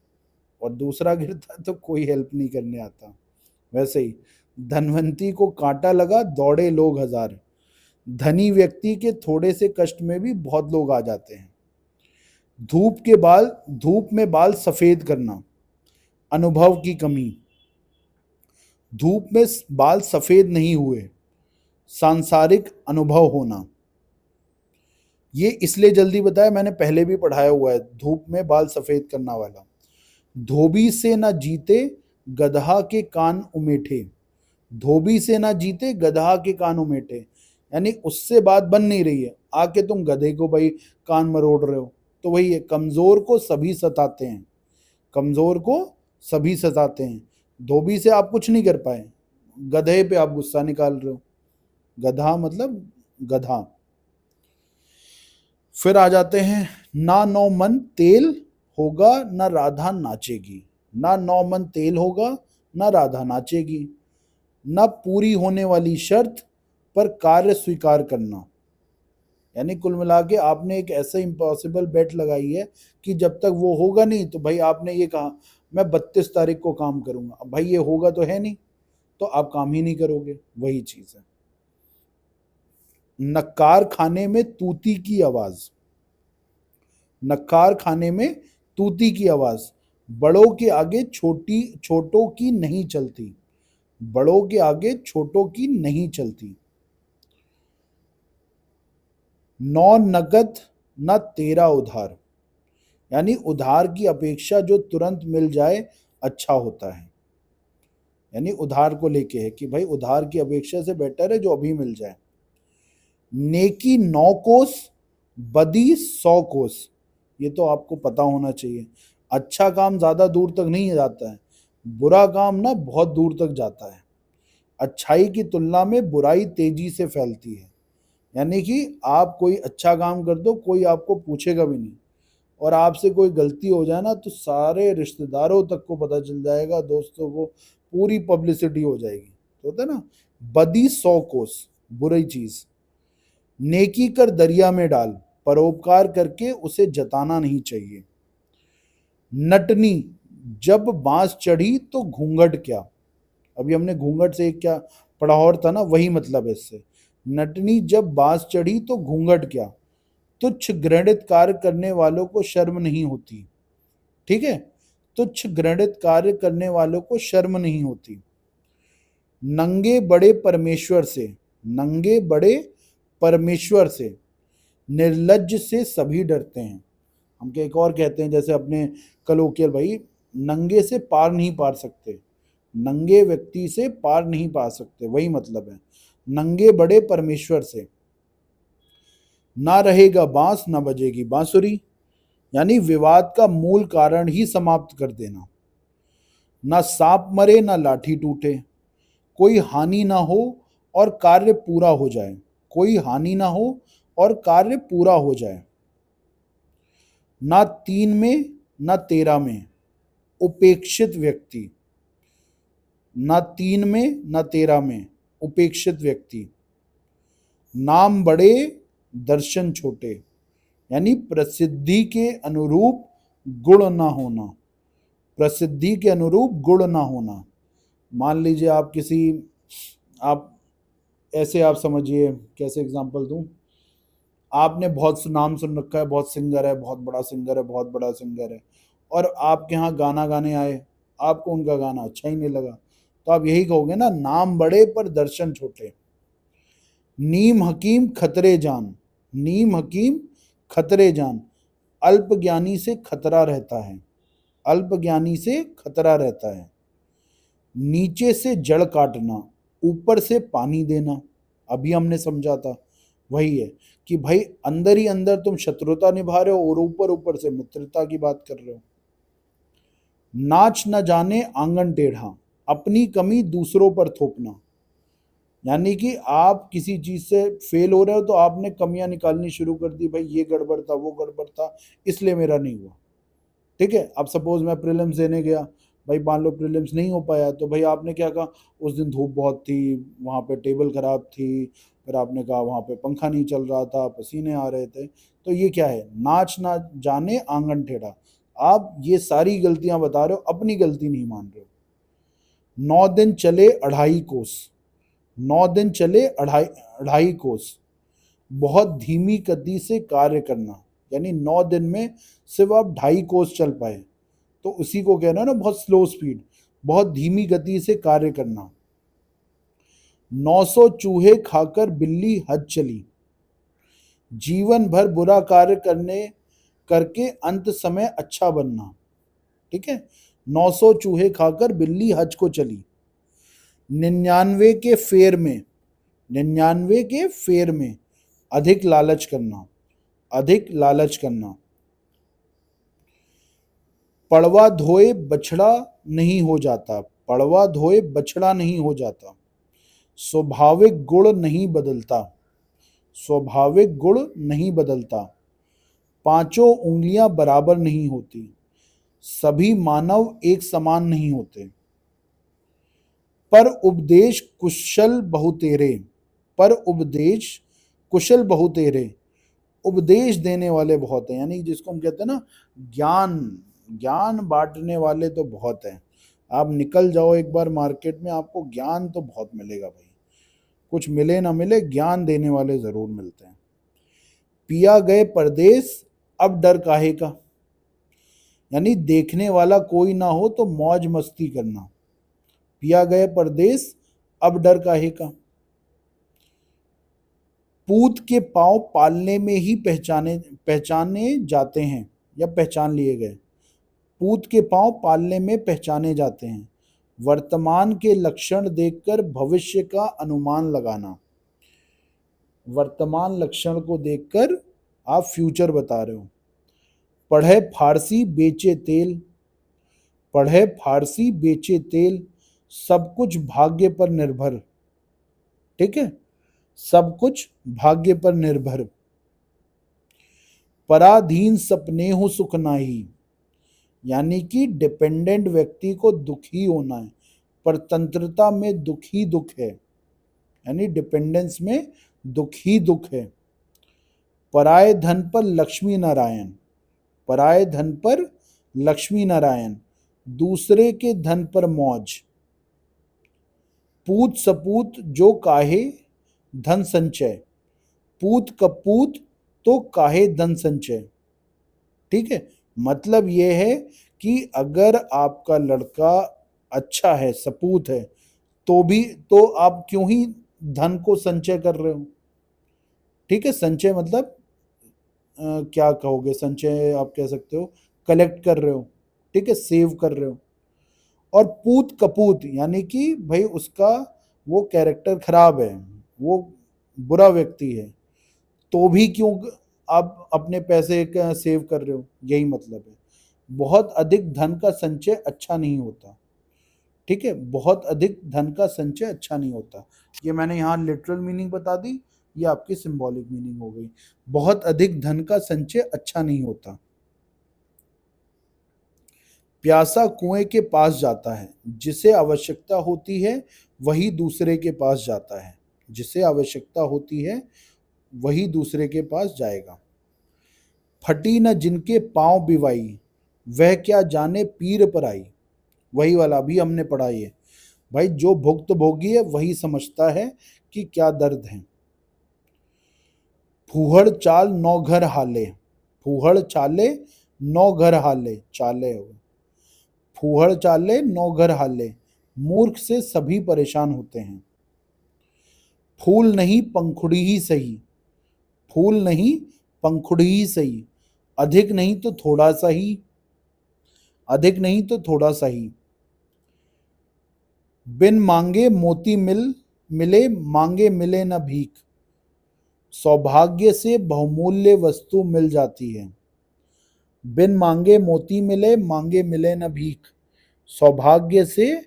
और दूसरा गिरता है तो कोई हेल्प नहीं करने आता। वैसे ही धनवंती को कांटा लगा, दौड़े लोग हजार। धनी व्यक्ति के थोड़े से कष्ट में भी बहुत लोग आ जाते हैं। धूप में बाल सफेद करना, अनुभव की कमी। धूप में बाल सफेद नहीं हुए, सांसारिक अनुभव होना। ये इसलिए जल्दी बताया, मैंने पहले भी पढ़ाया हुआ है धूप में बाल सफेद करना वाला। धोबी से ना जीते, गधा के कान उमेठे। धोबी से ना जीते, गधा के कान उमेठे, यानी उससे बात बन नहीं रही है, आके तुम गधे को भाई कान मरोड़ रहे हो। तो वही है, कमजोर को सभी सताते हैं, कमजोर को सभी सताते हैं। धोबी से आप कुछ नहीं कर पाए, गधे पे आप गुस्सा निकाल रहे हो। गधा मतलब गधा। फिर आ जाते हैं, ना नौ मन तेल होगा ना राधा नाचेगी। ना नौ मन तेल होगा ना राधा नाचेगी। ना पूरी होने वाली शर्त पर कार्य स्वीकार करना, यानी कुल मिला के आपने एक ऐसा इम्पॉसिबल बेट लगाई है कि जब तक वो होगा नहीं तो भाई आपने ये कहा मैं 32 तारीख को काम करूंगा, अब भाई ये होगा तो है नहीं, तो आप काम ही नहीं करोगे, वही चीज है। नक्कार खाने में तूती की आवाज, नक्कार खाने में तूती की आवाज। बड़ों के आगे छोटों की नहीं चलती, बड़ों के आगे छोटों की नहीं चलती। नौ नगद न तेरा उधार, यानी उधार की अपेक्षा जो तुरंत मिल जाए अच्छा होता है। यानी उधार को लेके है कि भाई उधार की अपेक्षा से बेटर है जो अभी मिल जाए। नेकी 9 कोस, बदी 100 कोस, ये तो आपको पता होना चाहिए। अच्छा काम ज्यादा दूर तक नहीं जाता है, बुरा काम ना बहुत दूर तक जाता है। अच्छाई की तुलना में बुराई तेजी से फैलती है, यानी कि आप कोई अच्छा काम कर दो, कोई आपको पूछेगा भी नहीं, और आपसे कोई गलती हो जाए ना तो सारे रिश्तेदारों तक को पता चल जाएगा, दोस्तों को पूरी पब्लिसिटी हो जाएगी। तो होता है ना, बदी 100 कोस, बुरी चीज। नेकी कर दरिया में डाल, परोपकार करके उसे जताना नहीं चाहिए। नटनी जब बांस चढ़ी तो घूंघट क्या, अभी हमने घूंघट से एक क्या पढ़ा और था ना, वही मतलब है इससे। नटनी जब बांस चढ़ी तो घूंघट क्या, तुच्छ घृणित कार्य करने वालों को शर्म नहीं होती। ठीक है, तुच्छ घृणित कार्य करने वालों को शर्म नहीं होती। नंगे बड़े परमेश्वर से, नंगे बड़े परमेश्वर से, निर्लज्ज से सभी डरते हैं। हम क्या एक और कहते हैं जैसे अपने कलोकियल, भाई नंगे से पार नहीं पार सकते, नंगे व्यक्ति से पार नहीं पा सकते, वही मतलब है। नंगे बड़े परमेश्वर से। ना रहेगा बांस ना बजेगी बांसुरी, यानी विवाद का मूल कारण ही समाप्त कर देना। ना सांप मरे ना लाठी टूटे, कोई हानि ना हो और कार्य पूरा हो जाए, कोई हानि ना हो और कार्य पूरा हो जाए। ना 3 में ना 13 में उपेक्षित व्यक्ति, ना 3 में ना 13 में उपेक्षित व्यक्ति। नाम बड़े दर्शन छोटे, यानी प्रसिद्धि के अनुरूप गुण ना होना, प्रसिद्धि के अनुरूप गुण ना होना। मान लीजिए आप किसी, आप ऐसे आप समझिए, कैसे एग्जांपल दूं, आपने बहुत नाम सुन रखा है, बहुत सिंगर है, बहुत बड़ा सिंगर है, बहुत बड़ा सिंगर है, और आपके यहाँ गाना गाने आए, आपको उनका गाना अच्छा ही नहीं लगा, तो आप यही कहोगे ना, नाम बड़े पर दर्शन छोटे। नीम हकीम खतरे जान, नीम हकीम खतरे जान, अल्प ज्ञानी से खतरा रहता है, अल्प ज्ञानी से खतरा रहता है। नीचे से जड़ काटना, ऊपर से पानी देना, अभी हमने समझा था, वही है कि भाई अंदर ही अंदर तुम शत्रुता निभा रहे हो और ऊपर ऊपर से मित्रता की बात कर रहे हो। नाच न जाने आंगन टेढ़ा, अपनी कमी दूसरों पर थोपना, यानी कि आप किसी चीज से फेल हो रहे हो तो आपने कमियां निकालनी शुरू कर दी, भाई ये गड़बड़ था, वो गड़बड़ था, इसलिए मेरा नहीं हुआ। ठीक है, अब सपोज मैं प्रीलिम्स देने गया, भाई मान लो प्रीलिम्स नहीं हो पाया, तो भाई आपने क्या कहा, उस दिन धूप बहुत थी, वहाँ पे टेबल खराब थी, फिर आपने कहा वहाँ पे पंखा नहीं चल रहा था, पसीने आ रहे थे, तो ये क्या है, नाच ना जाने आंगन टेढ़ा। आप ये सारी गलतियां बता रहे हो, अपनी गलती नहीं मान रहे हो। 9 दिन चले 2.5 कोस, 9 दिन चले अढ़ाई अढ़ाई कोस, बहुत धीमी गति से कार्य करना, यानी 9 दिन में सिर्फ आप 2.5 कोस चल पाए, तो उसी को कहना है ना बहुत स्लो स्पीड, बहुत धीमी गति से कार्य करना। 900 चूहे खाकर बिल्ली हज चली, जीवन भर बुरा कार्य करने करके अंत समय अच्छा बनना। ठीक है, 900 चूहे खाकर बिल्ली हज को चली। 99 के फेर में, 99 के फेर में अधिक लालच करना, अधिक लालच करना। पड़वा धोए बछड़ा नहीं हो जाता, पड़वा धोए बछड़ा नहीं हो जाता। स्वाभाविक गुण नहीं बदलता, स्वाभाविक गुण नहीं बदलता। पांचों उंगलियां बराबर नहीं होती, सभी मानव एक समान नहीं होते। पर उपदेश कुशल बहुतेरे, पर उपदेश कुशल बहुतेरे, उपदेश देने वाले बहुत हैं, यानी जिसको हम कहते हैं ना ज्ञान, ज्ञान बांटने वाले तो बहुत हैं। आप निकल जाओ एक बार मार्केट में, आपको ज्ञान तो बहुत मिलेगा भाई, कुछ मिले ना मिले, ज्ञान देने वाले जरूर मिलते हैं। पिया गए परदेश अब डर काहे का, यानी देखने वाला कोई ना हो तो मौज मस्ती करना। पिया गए परदेश अब डर काहे का। पूत के पांव पालने में ही पहचाने पहचाने जाते हैं, या पहचान लिए गए। पूत के पांव पालने में पहचाने जाते हैं। वर्तमान के लक्षण देखकर भविष्य का अनुमान लगाना, वर्तमान लक्षण को देखकर आप फ्यूचर बता रहे हो। पढ़े फारसी बेचे तेल, पढ़े फारसी बेचे तेल, सब कुछ भाग्य पर निर्भर। ठीक है, सब कुछ भाग्य पर निर्भर। पराधीन सपने हो सुख नाही, यानी कि डिपेंडेंट व्यक्ति को दुखी होना है, परतंत्रता में दुख ही दुख है, यानी डिपेंडेंस में दुख ही दुख है। पराये धन पर लक्ष्मी नारायण, पराये धन पर लक्ष्मी नारायण, दूसरे के धन पर मौज। पूत सपूत जो काहे धन संचय, पूत कपूत तो काहे धन संचय। ठीक है, मतलब यह है कि अगर आपका लड़का अच्छा है, सपूत है, तो भी तो आप क्यों ही धन को संचय कर रहे हो। ठीक है, संचय मतलब क्या कहोगे, संचय आप कह सकते हो कलेक्ट कर रहे हो, ठीक है, सेव कर रहे हो। और पूत कपूत यानी कि भाई उसका वो कैरेक्टर खराब है, वो बुरा व्यक्ति है, तो भी क्यों आप अपने पैसे का सेव कर रहे हो, यही मतलब है। बहुत अधिक धन का संचय अच्छा नहीं होता। ठीक है, बहुत अधिक धन का संचय अच्छा नहीं होता। ये मैंने यहाँ लिटरल मीनिंग बता दी, ये आपकी सिंबॉलिक मीनिंग हो गई। बहुत अधिक धन का संचय अच्छा नहीं होता। प्यासा कुएं के पास जाता है, जिसे आवश्यकता होती है वही दूसरे के पास जाता है। जिसे आवश्यकता होती है वही दूसरे के पास जाएगा। फटी न जिनके पांव बिवाई, वह क्या जाने पीर पर आई। वही वाला भी हमने पढ़ा ये। भाई जो भुक्त भोगी है वही समझता है कि क्या दर्द है। फूहड़ चाल नौ घर हाले, फूहड़ चाले नौ घर हाले, चाले हो, फूहड़ चाले नौ घर हाले, मूर्ख से सभी परेशान होते हैं। फूल नहीं पंखुड़ी ही सही, फूल नहीं पंखुड़ी ही सही, अधिक नहीं तो थोड़ा सा ही, अधिक नहीं तो थोड़ा सा ही। बिन मांगे मोती मिले, मांगे मिले न भीख, सौभाग्य से बहुमूल्य वस्तु मिल जाती है। बिन मांगे मोती मिले, मांगे मिले न भीख, सौभाग्य से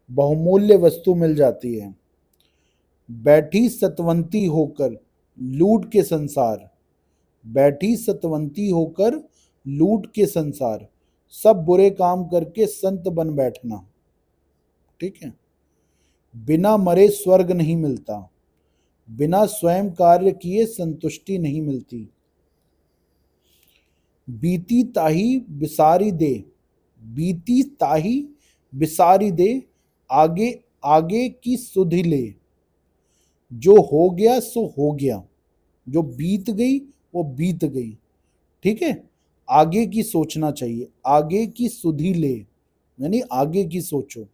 बहुमूल्य वस्तु मिल जाती है। बैठी सतवंती होकर लूट के संसार, बैठी सतवंती होकर लूट के संसार, सब बुरे काम करके संत बन बैठना। ठीक है। बिना मरे स्वर्ग नहीं मिलता, बिना स्वयं कार्य किए संतुष्टि नहीं मिलती। बीती ताही बिसारी दे, बीती ताही बिसारी दे, आगे आगे की सुधि ले। जो हो गया सो हो गया, जो बीत गई वो बीत गई। ठीक है, आगे की सोचना चाहिए, आगे की सुधि ले यानी आगे की सोचो।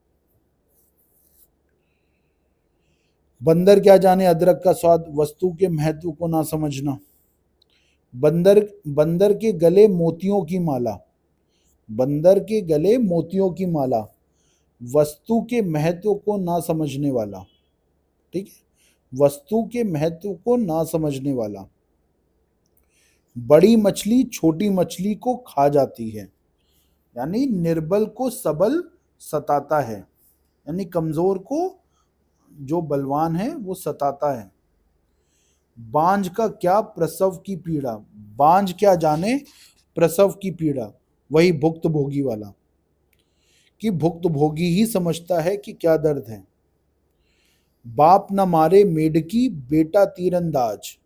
बंदर क्या जाने अदरक का स्वाद, वस्तु के महत्व को ना समझना। बंदर बंदर के गले मोतियों की माला, बंदर के गले मोतियों की माला, वस्तु के महत्व को ना समझने वाला। ठीक है, वस्तु के महत्व को ना समझने वाला। बड़ी मछली छोटी मछली को खा जाती है, यानी निर्बल को सबल सताता है, यानी कमजोर को जो बलवान है वो सताता है। बांझ का क्या प्रसव की पीड़ा, बांझ क्या जाने प्रसव की पीड़ा, वही भुक्त भोगी वाला कि भुक्त भोगी ही समझता है कि क्या दर्द है। बाप न मारे मेढकी बेटा तीरंदाज,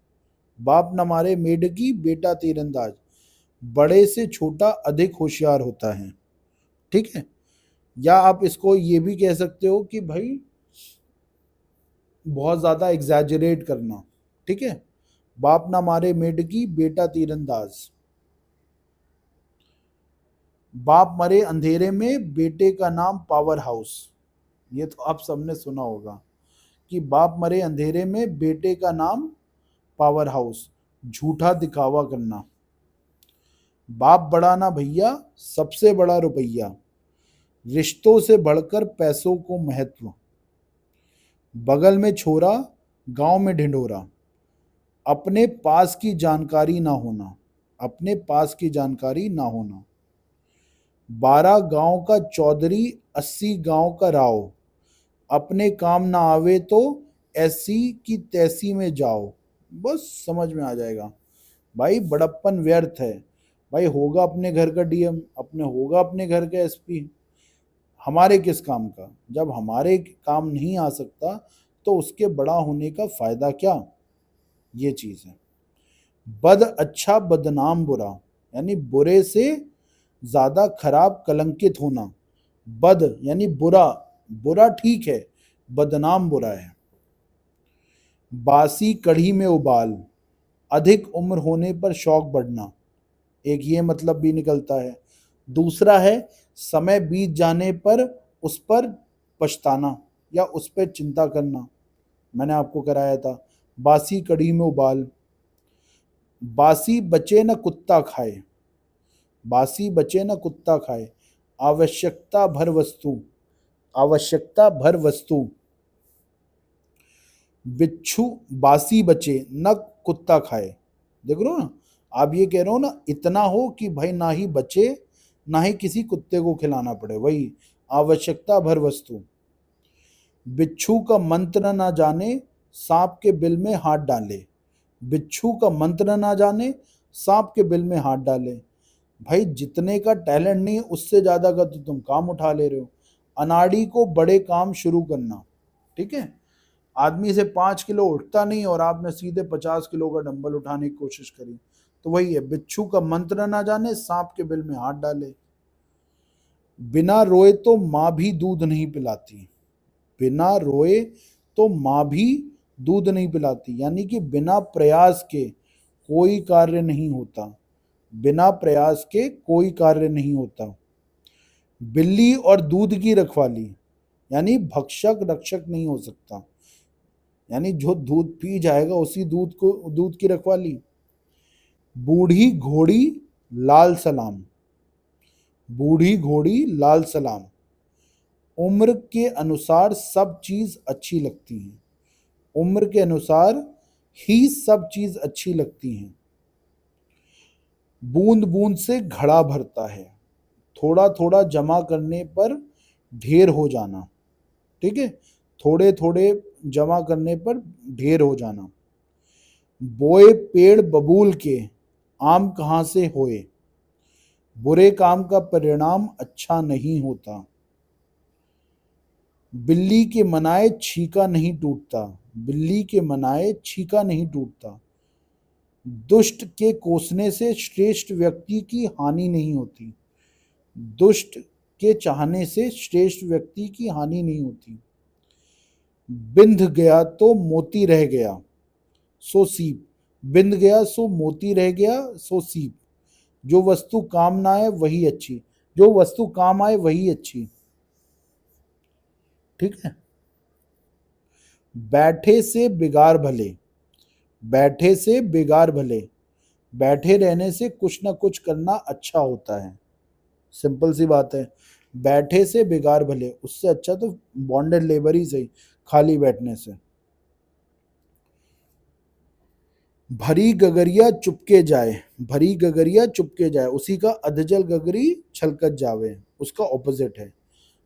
बाप न मारे मेढकी बेटा तीरंदाज, बड़े से छोटा अधिक होशियार होता है। ठीक है, या आप इसको ये भी कह सकते हो कि भाई बहुत ज्यादा एग्जैजरेट करना। ठीक है, बाप ना मारे मेढकी बेटा तीरंदाज, बाप मरे अंधेरे में बेटे का नाम पावर हाउस। ये तो आप सबने सुना होगा कि बाप मरे अंधेरे में बेटे का नाम पावर हाउस, झूठा दिखावा करना। बाप बड़ा ना भैया सबसे बड़ा रुपया, रिश्तों से बढ़कर पैसों को महत्व। बगल में छोरा गांव में ढिंढोरा, अपने पास की जानकारी ना होना, अपने पास की जानकारी ना होना। 12 गांव का चौधरी 80 गांव का राव, अपने काम ना आवे तो ऐसी की तैसी में जाओ। बस समझ में आ जाएगा भाई, बड़प्पन व्यर्थ है। भाई होगा अपने घर का डीएम, अपने होगा अपने घर का एसपी, हमारे किस काम का। जब हमारे काम नहीं आ सकता तो उसके बड़ा होने का फायदा क्या, ये चीज है। बद अच्छा बदनाम बुरा, यानी बुरे से ज्यादा खराब कलंकित होना। बद यानी बुरा, बुरा ठीक है, बदनाम बुरा है। बासी कढ़ी में उबाल, अधिक उम्र होने पर शौक बढ़ना, एक ये मतलब भी निकलता है। दूसरा है समय बीत जाने पर उस पर पछताना या उस पर चिंता करना, मैंने आपको कराया था। बासी कढ़ी में उबाल, बासी बचे न कुत्ता खाए, बासी बचे न कुत्ता खाए, आवश्यकता भर वस्तु, आवश्यकता भर वस्तु। बिच्छू बासी बचे न कुत्ता खाए, देख लो ना, आप ये कह रहे हो ना, इतना हो कि भाई ना ही बचे ना ही किसी कुत्ते को खिलाना पड़े, वही आवश्यकता भर वस्तु। बिच्छू का मंत्र ना जाने, सांप के बिल में हाथ डाले। बिच्छू का मंत्र ना जाने, सांप के बिल में हाथ डाले। भाई जितने का टैलेंट नहीं है उससे ज्यादा का तो तुम काम उठा ले रहे हो। अनाड़ी को बड़े काम शुरू करना। ठीक है, आदमी से 5 किलो उठता नहीं और आपने सीधे 50 किलो का डंबल उठाने की कोशिश करी, तो वही है, बिच्छू का मंत्र ना जाने, सांप के बिल में हाथ डाले। बिना रोए तो माँ भी दूध नहीं पिलाती। बिना रोए तो माँ भी दूध नहीं पिलाती, यानी कि बिना प्रयास के कोई कार्य नहीं होता। बिना प्रयास के कोई कार्य नहीं होता। बिल्ली और दूध की रखवाली, यानी भक्षक रक्षक नहीं हो सकता, यानी जो दूध पी जाएगा उसी दूध की रखवाली। बूढ़ी घोड़ी लाल सलाम। बूढ़ी घोड़ी लाल सलाम। उम्र के अनुसार सब चीज अच्छी लगती है। उम्र के अनुसार ही सब चीज अच्छी लगती हैं। बूंद बूंद से घड़ा भरता है। थोड़ा थोड़ा जमा करने पर ढेर हो जाना। ठीक है, थोड़े थोड़े जमा करने पर ढेर हो जाना। बोए पेड़ बबूल के, आम कहाँ से होए। बुरे काम का परिणाम अच्छा नहीं होता। बिल्ली के मनाए छीका नहीं टूटता। बिल्ली के मनाए छीका नहीं टूटता। दुष्ट के कोसने से श्रेष्ठ व्यक्ति की हानि नहीं होती। दुष्ट के चाहने से श्रेष्ठ व्यक्ति की हानि नहीं होती। बिंध गया तो मोती रह गया सो सीप। बिंध गया सो मोती रह गया सो सीप। जो वस्तु काम ना आए वही अच्छी। जो वस्तु काम आए वही अच्छी। ठीक है। बैठे से बिगाड़ भले। बैठे से बिगाड़ भले। बैठे रहने से कुछ ना कुछ करना अच्छा होता है। सिंपल सी बात है, बैठे से बिगाड़ भले, उससे अच्छा तो बॉन्डेड लेबर ही सही, खाली बैठने से। भरी गगरिया चुपके जाए। भरी गगरिया चुपके जाए, उसी का अधजल गगरी छलकत जावे, उसका ऑपोजिट है।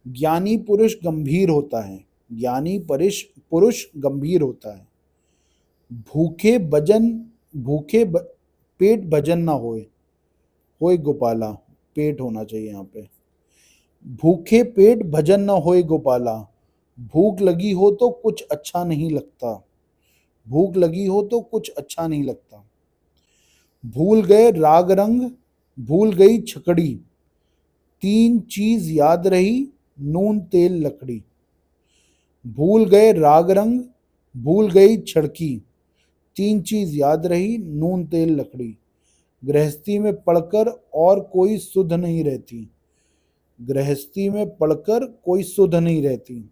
ज्ञानी पुरुष गंभीर होता है। ज्ञानी पुरुष गंभीर होता है। भूखे भजन पेट भजन ना होए। होए गोपाला, पेट होना चाहिए यहाँ पे। भूखे पेट भजन न होए गोपाला। भूख लगी हो तो कुछ अच्छा नहीं लगता। भूख लगी हो तो कुछ अच्छा नहीं लगता। भूल गए राग रंग, भूल गई छकड़ी। तीन चीज याद रही, नून तेल लकड़ी। भूल गए राग रंग, भूल गई छड़की। तीन चीज याद रही, नून तेल लकड़ी। गृहस्थी में पढ़कर और कोई सुध नहीं रहती। गृहस्थी में पढ़कर कोई सुध नहीं रहती।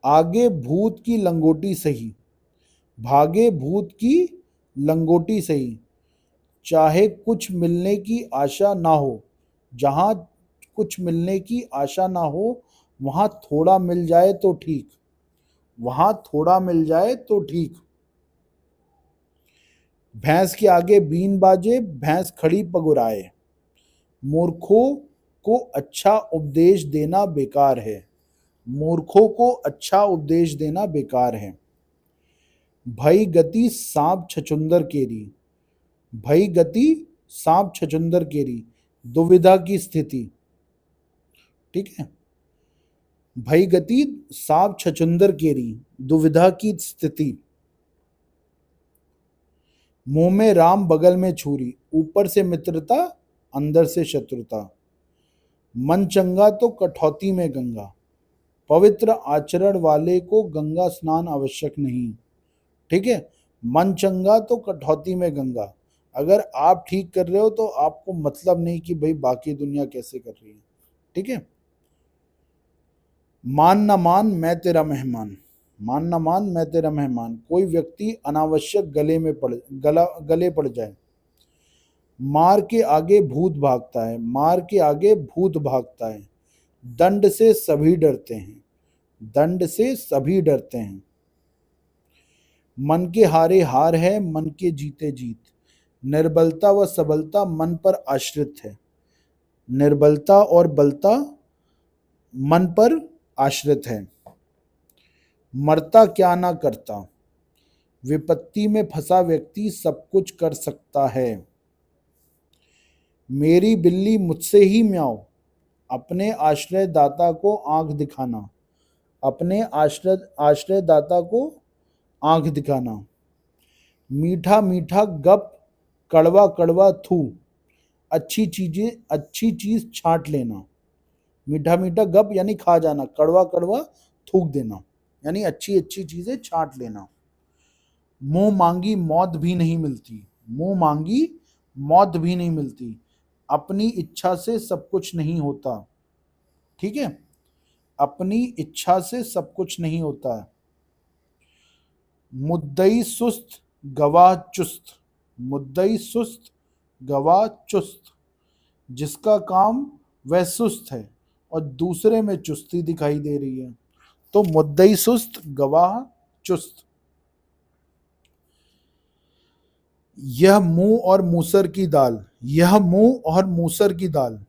आगे भूत की लंगोटी सही, भागे भूत की लंगोटी सही। चाहे कुछ मिलने की आशा ना हो, जहां कुछ मिलने की आशा ना हो वहां थोड़ा मिल जाए तो ठीक। वहां थोड़ा मिल जाए तो ठीक। भैंस के आगे बीन बाजे, भैंस खड़ी पगुराए। मूर्खों को अच्छा उपदेश देना बेकार है। मूर्खों को अच्छा उपदेश देना बेकार है। भई गति सांप छछुंदर केरी। भई गति सांप छछुंदर केरी, दुविधा की स्थिति। ठीक है, भई गति सांप छछुंदर केरी, दुविधा की स्थिति। मुंह में राम बगल में छुरी, ऊपर से मित्रता अंदर से शत्रुता। मन चंगा तो कठौती में गंगा। पवित्र आचरण वाले को गंगा स्नान आवश्यक नहीं। ठीक है, मन चंगा तो कठौती में गंगा। अगर आप ठीक कर रहे हो तो आपको मतलब नहीं कि भाई बाकी दुनिया कैसे कर रही है। ठीक है। मान न मान मैं तेरा मेहमान। मान न मान मैं तेरा मेहमान। कोई व्यक्ति अनावश्यक गले पड़ जाए। मार के आगे भूत भागता है। मार के आगे भूत भागता है। दंड से सभी डरते हैं। दंड से सभी डरते हैं। मन के हारे हार है, मन के जीते जीत। निर्बलता व सबलता मन पर आश्रित है। निर्बलता और बलता मन पर आश्रित है। मरता क्या ना करता, विपत्ति में फंसा व्यक्ति सब कुछ कर सकता है। मेरी बिल्ली मुझसे ही म्याऊं, अपने आश्रयदाता को आंख दिखाना, अपने आश्रयदाता को आंख दिखाना। मीठा मीठा गप, कड़वा कड़वा थू, अच्छी चीज छांट लेना। मीठा मीठा गप यानी खा जाना, कड़वा कड़वा थूक देना यानी अच्छी अच्छी चीजें छांट लेना। मुंह मांगी मौत भी नहीं मिलती, मुंह मांगी मौत भी नहीं मिलती, अपनी इच्छा से सब कुछ नहीं होता। ठीक है, अपनी इच्छा से सब कुछ नहीं होता। मुद्दई सुस्त गवाह चुस्त, मुद्दई सुस्त गवाह चुस्त, जिसका काम वह सुस्त है और दूसरे में चुस्ती दिखाई दे रही है। तो मुद्दई सुस्त गवाह चुस्त। यह मुंह और मूसर की दाल, यह मुंह और मूसर की दाल,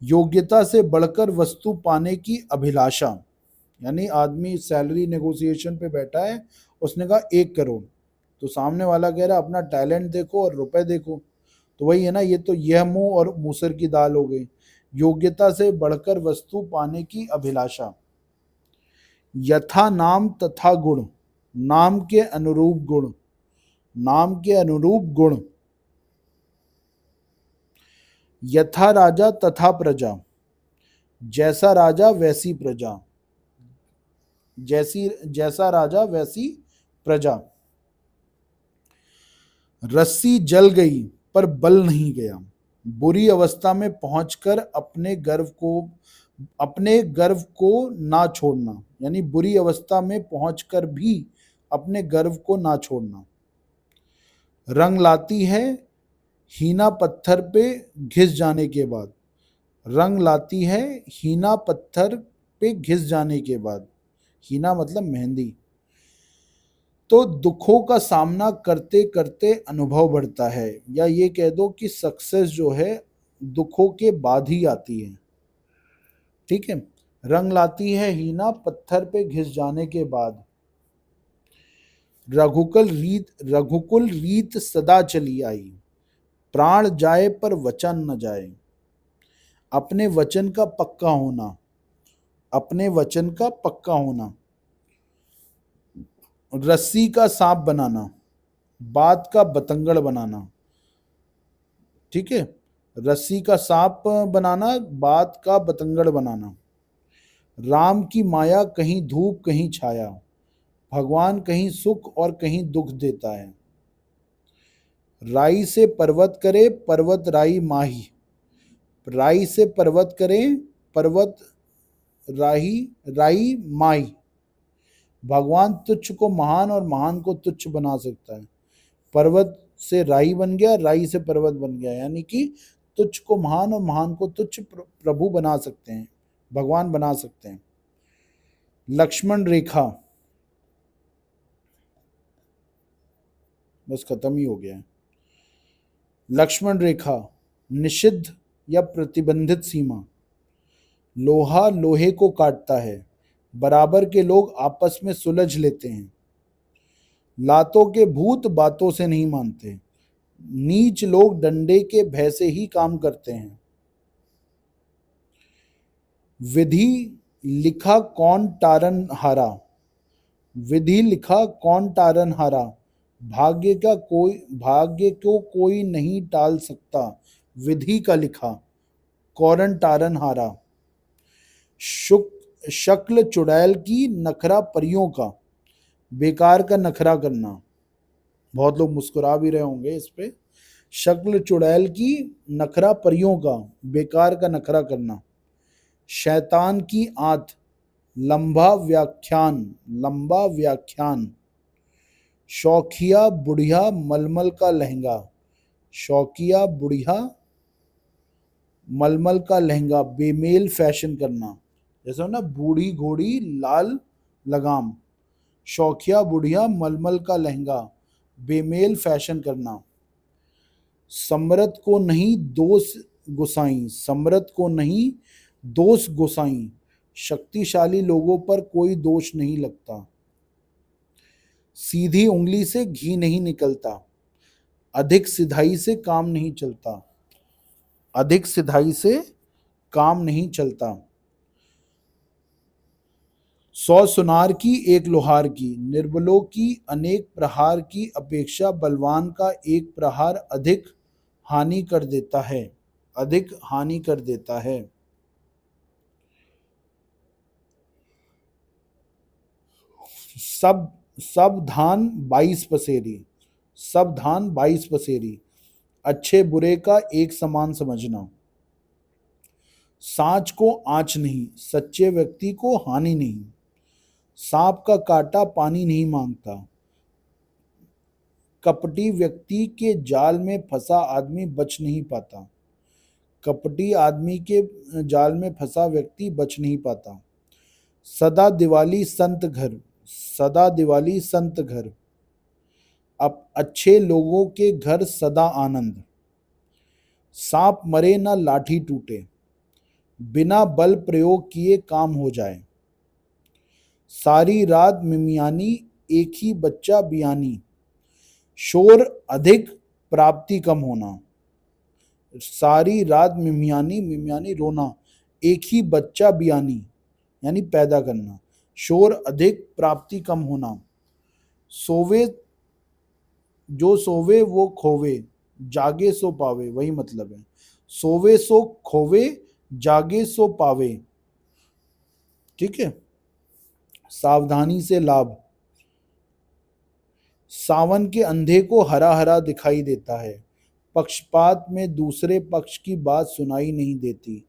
योग्यता से बढ़कर वस्तु पाने की अभिलाषा। यानी आदमी सैलरी नेगोशिएशन पे बैठा है, उसने कहा 1 करोड़, तो सामने वाला कह रहा अपना टैलेंट देखो और रुपए देखो। तो वही है ना, ये तो यह मुंह और मूसर की दाल हो गई। योग्यता से बढ़कर वस्तु पाने की अभिलाषा। यथा नाम तथा गुण, नाम के अनुरूप गुण, नाम के अनुरूप गुण। यथा राजा तथा प्रजा, जैसा राजा वैसी प्रजा, जैसा राजा वैसी प्रजा। रस्सी जल गई पर बल नहीं गया, बुरी अवस्था में पहुंचकर अपने गर्व को ना छोड़ना। यानी बुरी अवस्था में पहुंचकर भी अपने गर्व को ना छोड़ना। रंग लाती है हीना पत्थर पे घिस जाने के बाद, रंग लाती है हीना पत्थर पे घिस जाने के बाद। हीना मतलब मेहंदी। तो दुखों का सामना करते करते अनुभव बढ़ता है, या ये कह दो कि सक्सेस जो है दुखों के बाद ही आती है। ठीक है, रंग लाती है हीना पत्थर पे घिस जाने के बाद। रघुकुल रीत सदा चली आई, प्राण जाए पर वचन न जाए। अपने वचन का पक्का होना, अपने वचन का पक्का होना। रस्सी का सांप बनाना, बात का बतंगड़ बनाना। ठीक है, रस्सी का सांप बनाना, बात का बतंगड़ बनाना। राम की माया कहीं धूप कहीं छाया, भगवान कहीं सुख और कहीं दुख देता है। राई से पर्वत करे पर्वत राई माही, राई से पर्वत करे पर्वत राही राई माही। भगवान तुच्छ को महान और महान को तुच्छ बना सकता है। पर्वत से राई बन गया, राई से पर्वत बन गया, यानी कि तुच्छ को महान और महान को तुच्छ प्रभु बना सकते हैं, भगवान बना सकते हैं। लक्ष्मण रेखा, बस खत्म ही हो गया है। लक्ष्मण रेखा निषिद्ध या प्रतिबंधित सीमा। लोहा लोहे को काटता है, बराबर के लोग आपस में सुलझ लेते हैं। लातों के भूत बातों से नहीं मानते, नीच लोग डंडे के भय से ही काम करते हैं। विधि लिखा कौन टारन हारा, विधि लिखा कौन टारन हारा, भाग्य को कोई नहीं टाल सकता, विधि का लिखा कौरन टारन हारा। शक्ल चुड़ैल की नखरा परियों का, बेकार का नखरा करना। बहुत लोग मुस्कुरा भी रहे होंगे इस पे। शक्ल चुड़ैल की नखरा परियों का, बेकार का नखरा करना। शैतान की आंत, लंबा व्याख्यान, लंबा व्याख्यान। शौकिया बुढ़िया मलमल का लहंगा, शौकिया बुढ़िया मलमल का लहंगा, बेमेल फैशन करना। जैसे ना बूढ़ी घोड़ी लाल लगाम, शौकिया बुढ़िया मलमल का लहंगा, बेमेल फैशन करना। समरत को नहीं दोष गुसाई, समरत को नहीं दोष गुसाई, शक्तिशाली लोगों पर कोई दोष नहीं लगता, सीधी उंगली से घी नहीं निकलता, अधिक सिधाई से काम नहीं चलता, अधिक सिधाई से काम नहीं चलता। 100 सुनार की एक लोहार की, निर्बलों की अनेक प्रहार की अपेक्षा बलवान का एक प्रहार अधिक हानि कर देता है, अधिक हानि कर देता है। सब सब धान 22 पसेरी, सब धान 22 पसेरी, अच्छे बुरे का एक समान समझना, सांच को आंच नहीं, सच्चे व्यक्ति को हानि नहीं, सांप का काटा पानी नहीं मांगता, कपटी व्यक्ति के जाल में फंसा आदमी बच नहीं पाता, कपटी आदमी के जाल में फंसा व्यक्ति बच नहीं पाता। सदा दिवाली संत घर, सदा दिवाली संत घर, अब अच्छे लोगों के घर सदा आनंद, सांप मरे ना लाठी टूटे, बिना बल प्रयोग किए काम हो जाए, सारी रात मिमियानी एक ही बच्चा बियानी, शोर अधिक प्राप्ति कम होना, सारी रात मिमियानी, मिमियानी रोना, एक ही बच्चा बियानी यानी पैदा करना, शोर अधिक प्राप्ति कम होना, सोवे जो सोवे वो खोवे, जागे सो पावे, वही मतलब है, सोवे सो खोवे, जागे सो पावे। ठीक है। सावधानी से लाभ, सावन के अंधे को हरा हरा दिखाई देता है, पक्षपात में दूसरे पक्ष की बात सुनाई नहीं देती,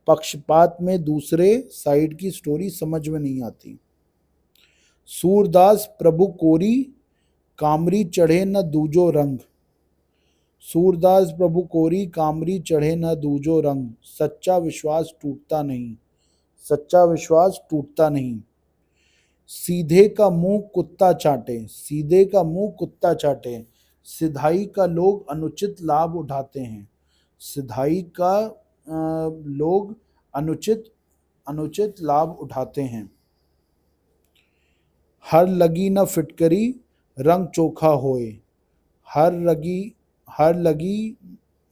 पक्षपात में दूसरे साइड की स्टोरी समझ में नहीं आती। सूरदास प्रभु कोरी, कामरी चढ़े न दूजो रंग, सूरदास प्रभु कोरी, कामरी चढ़े न दूजो रंग, सच्चा विश्वास टूटता नहीं, सच्चा विश्वास टूटता नहीं। सीधे का मुंह कुत्ता चाटे, सीधे का मुंह कुत्ता चाटे, सिधाई का लोग अनुचित लाभ उठाते हैं, सिधाई का लोग अनुचित अनुचित लाभ उठाते हैं। हर लगी न फिटकरी, रंग चोखा होए, हर लगी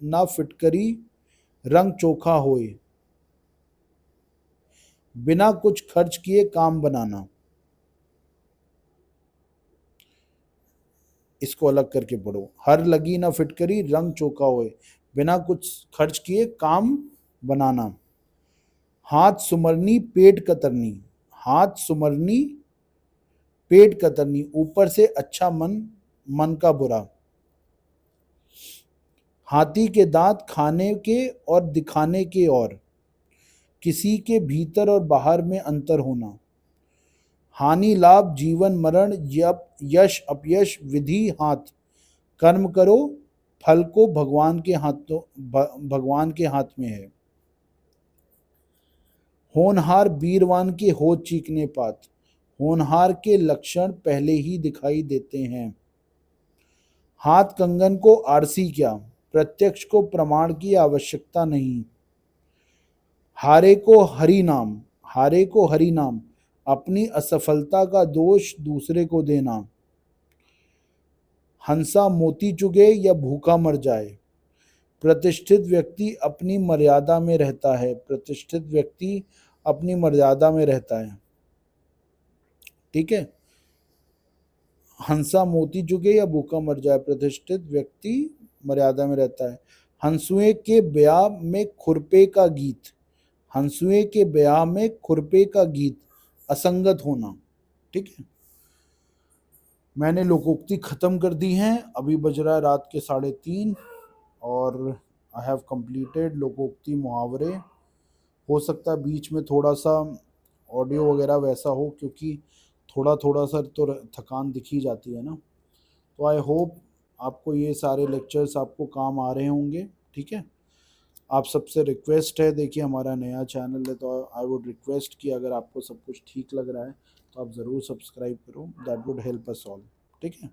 न फिटकरी, रंग चोखा होए, बिना कुछ खर्च किए काम बनाना। इसको अलग करके पढ़ो, हर लगी न फिटकरी, रंग चोखा होए, बिना कुछ खर्च किए काम बनाना। हाथ सुमरनी पेट कतरनी, हाथ सुमरनी पेट कतरनी, ऊपर से अच्छा मन मन का बुरा। हाथी के दांत खाने के और दिखाने के और, किसी के भीतर और बाहर में अंतर होना। हानि लाभ जीवन मरण, यश अपयश विधि हाथ, कर्म करो फल को भगवान के हाथों, भगवान के हाथ में है। होनहार बीरवान के हो चीकने पात, होनहार के लक्षण पहले ही दिखाई देते हैं। हाथ कंगन को आरसी क्या, प्रत्यक्ष को प्रमाण की आवश्यकता नहीं। हारे को हरि नाम, हारे को हरि नाम, अपनी असफलता का दोष दूसरे को देना। हंसा मोती चुगे या भूखा मर जाए, प्रतिष्ठित व्यक्ति अपनी मर्यादा में रहता है, प्रतिष्ठित व्यक्ति अपनी मर्यादा में रहता है। ठीक है। हंसा मोती चुगे या भूखा मर जाए, प्रतिष्ठित व्यक्ति मर्यादा में रहता है। हंसुए के ब्याह में खुरपे का गीत, हंसुए के ब्याह में खुरपे का गीत, असंगत होना। ठीक है। मैंने लोकोक्ति खत्म कर दी हैं, अभी बज रहा है रात के 3:30 और आई हैव कंप्लीटेड लोकोक्ति मुहावरे। हो सकता है बीच में थोड़ा सा ऑडियो वगैरह वैसा हो, क्योंकि थोड़ा थोड़ा सा तो थकान दिखी जाती है ना। तो आई होप आपको ये सारे लेक्चर्स आपको काम आ रहे होंगे। ठीक है। आप सबसे रिक्वेस्ट है, देखिए हमारा नया चैनल है तो आई वुड रिक्वेस्ट कि अगर आपको सब कुछ ठीक लग रहा है तो आप ज़रूर सब्सक्राइब करो, that would help us all. ठीक है।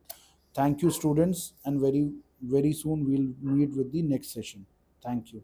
Thank you students, and very very soon we'll meet with the next session. Thank you.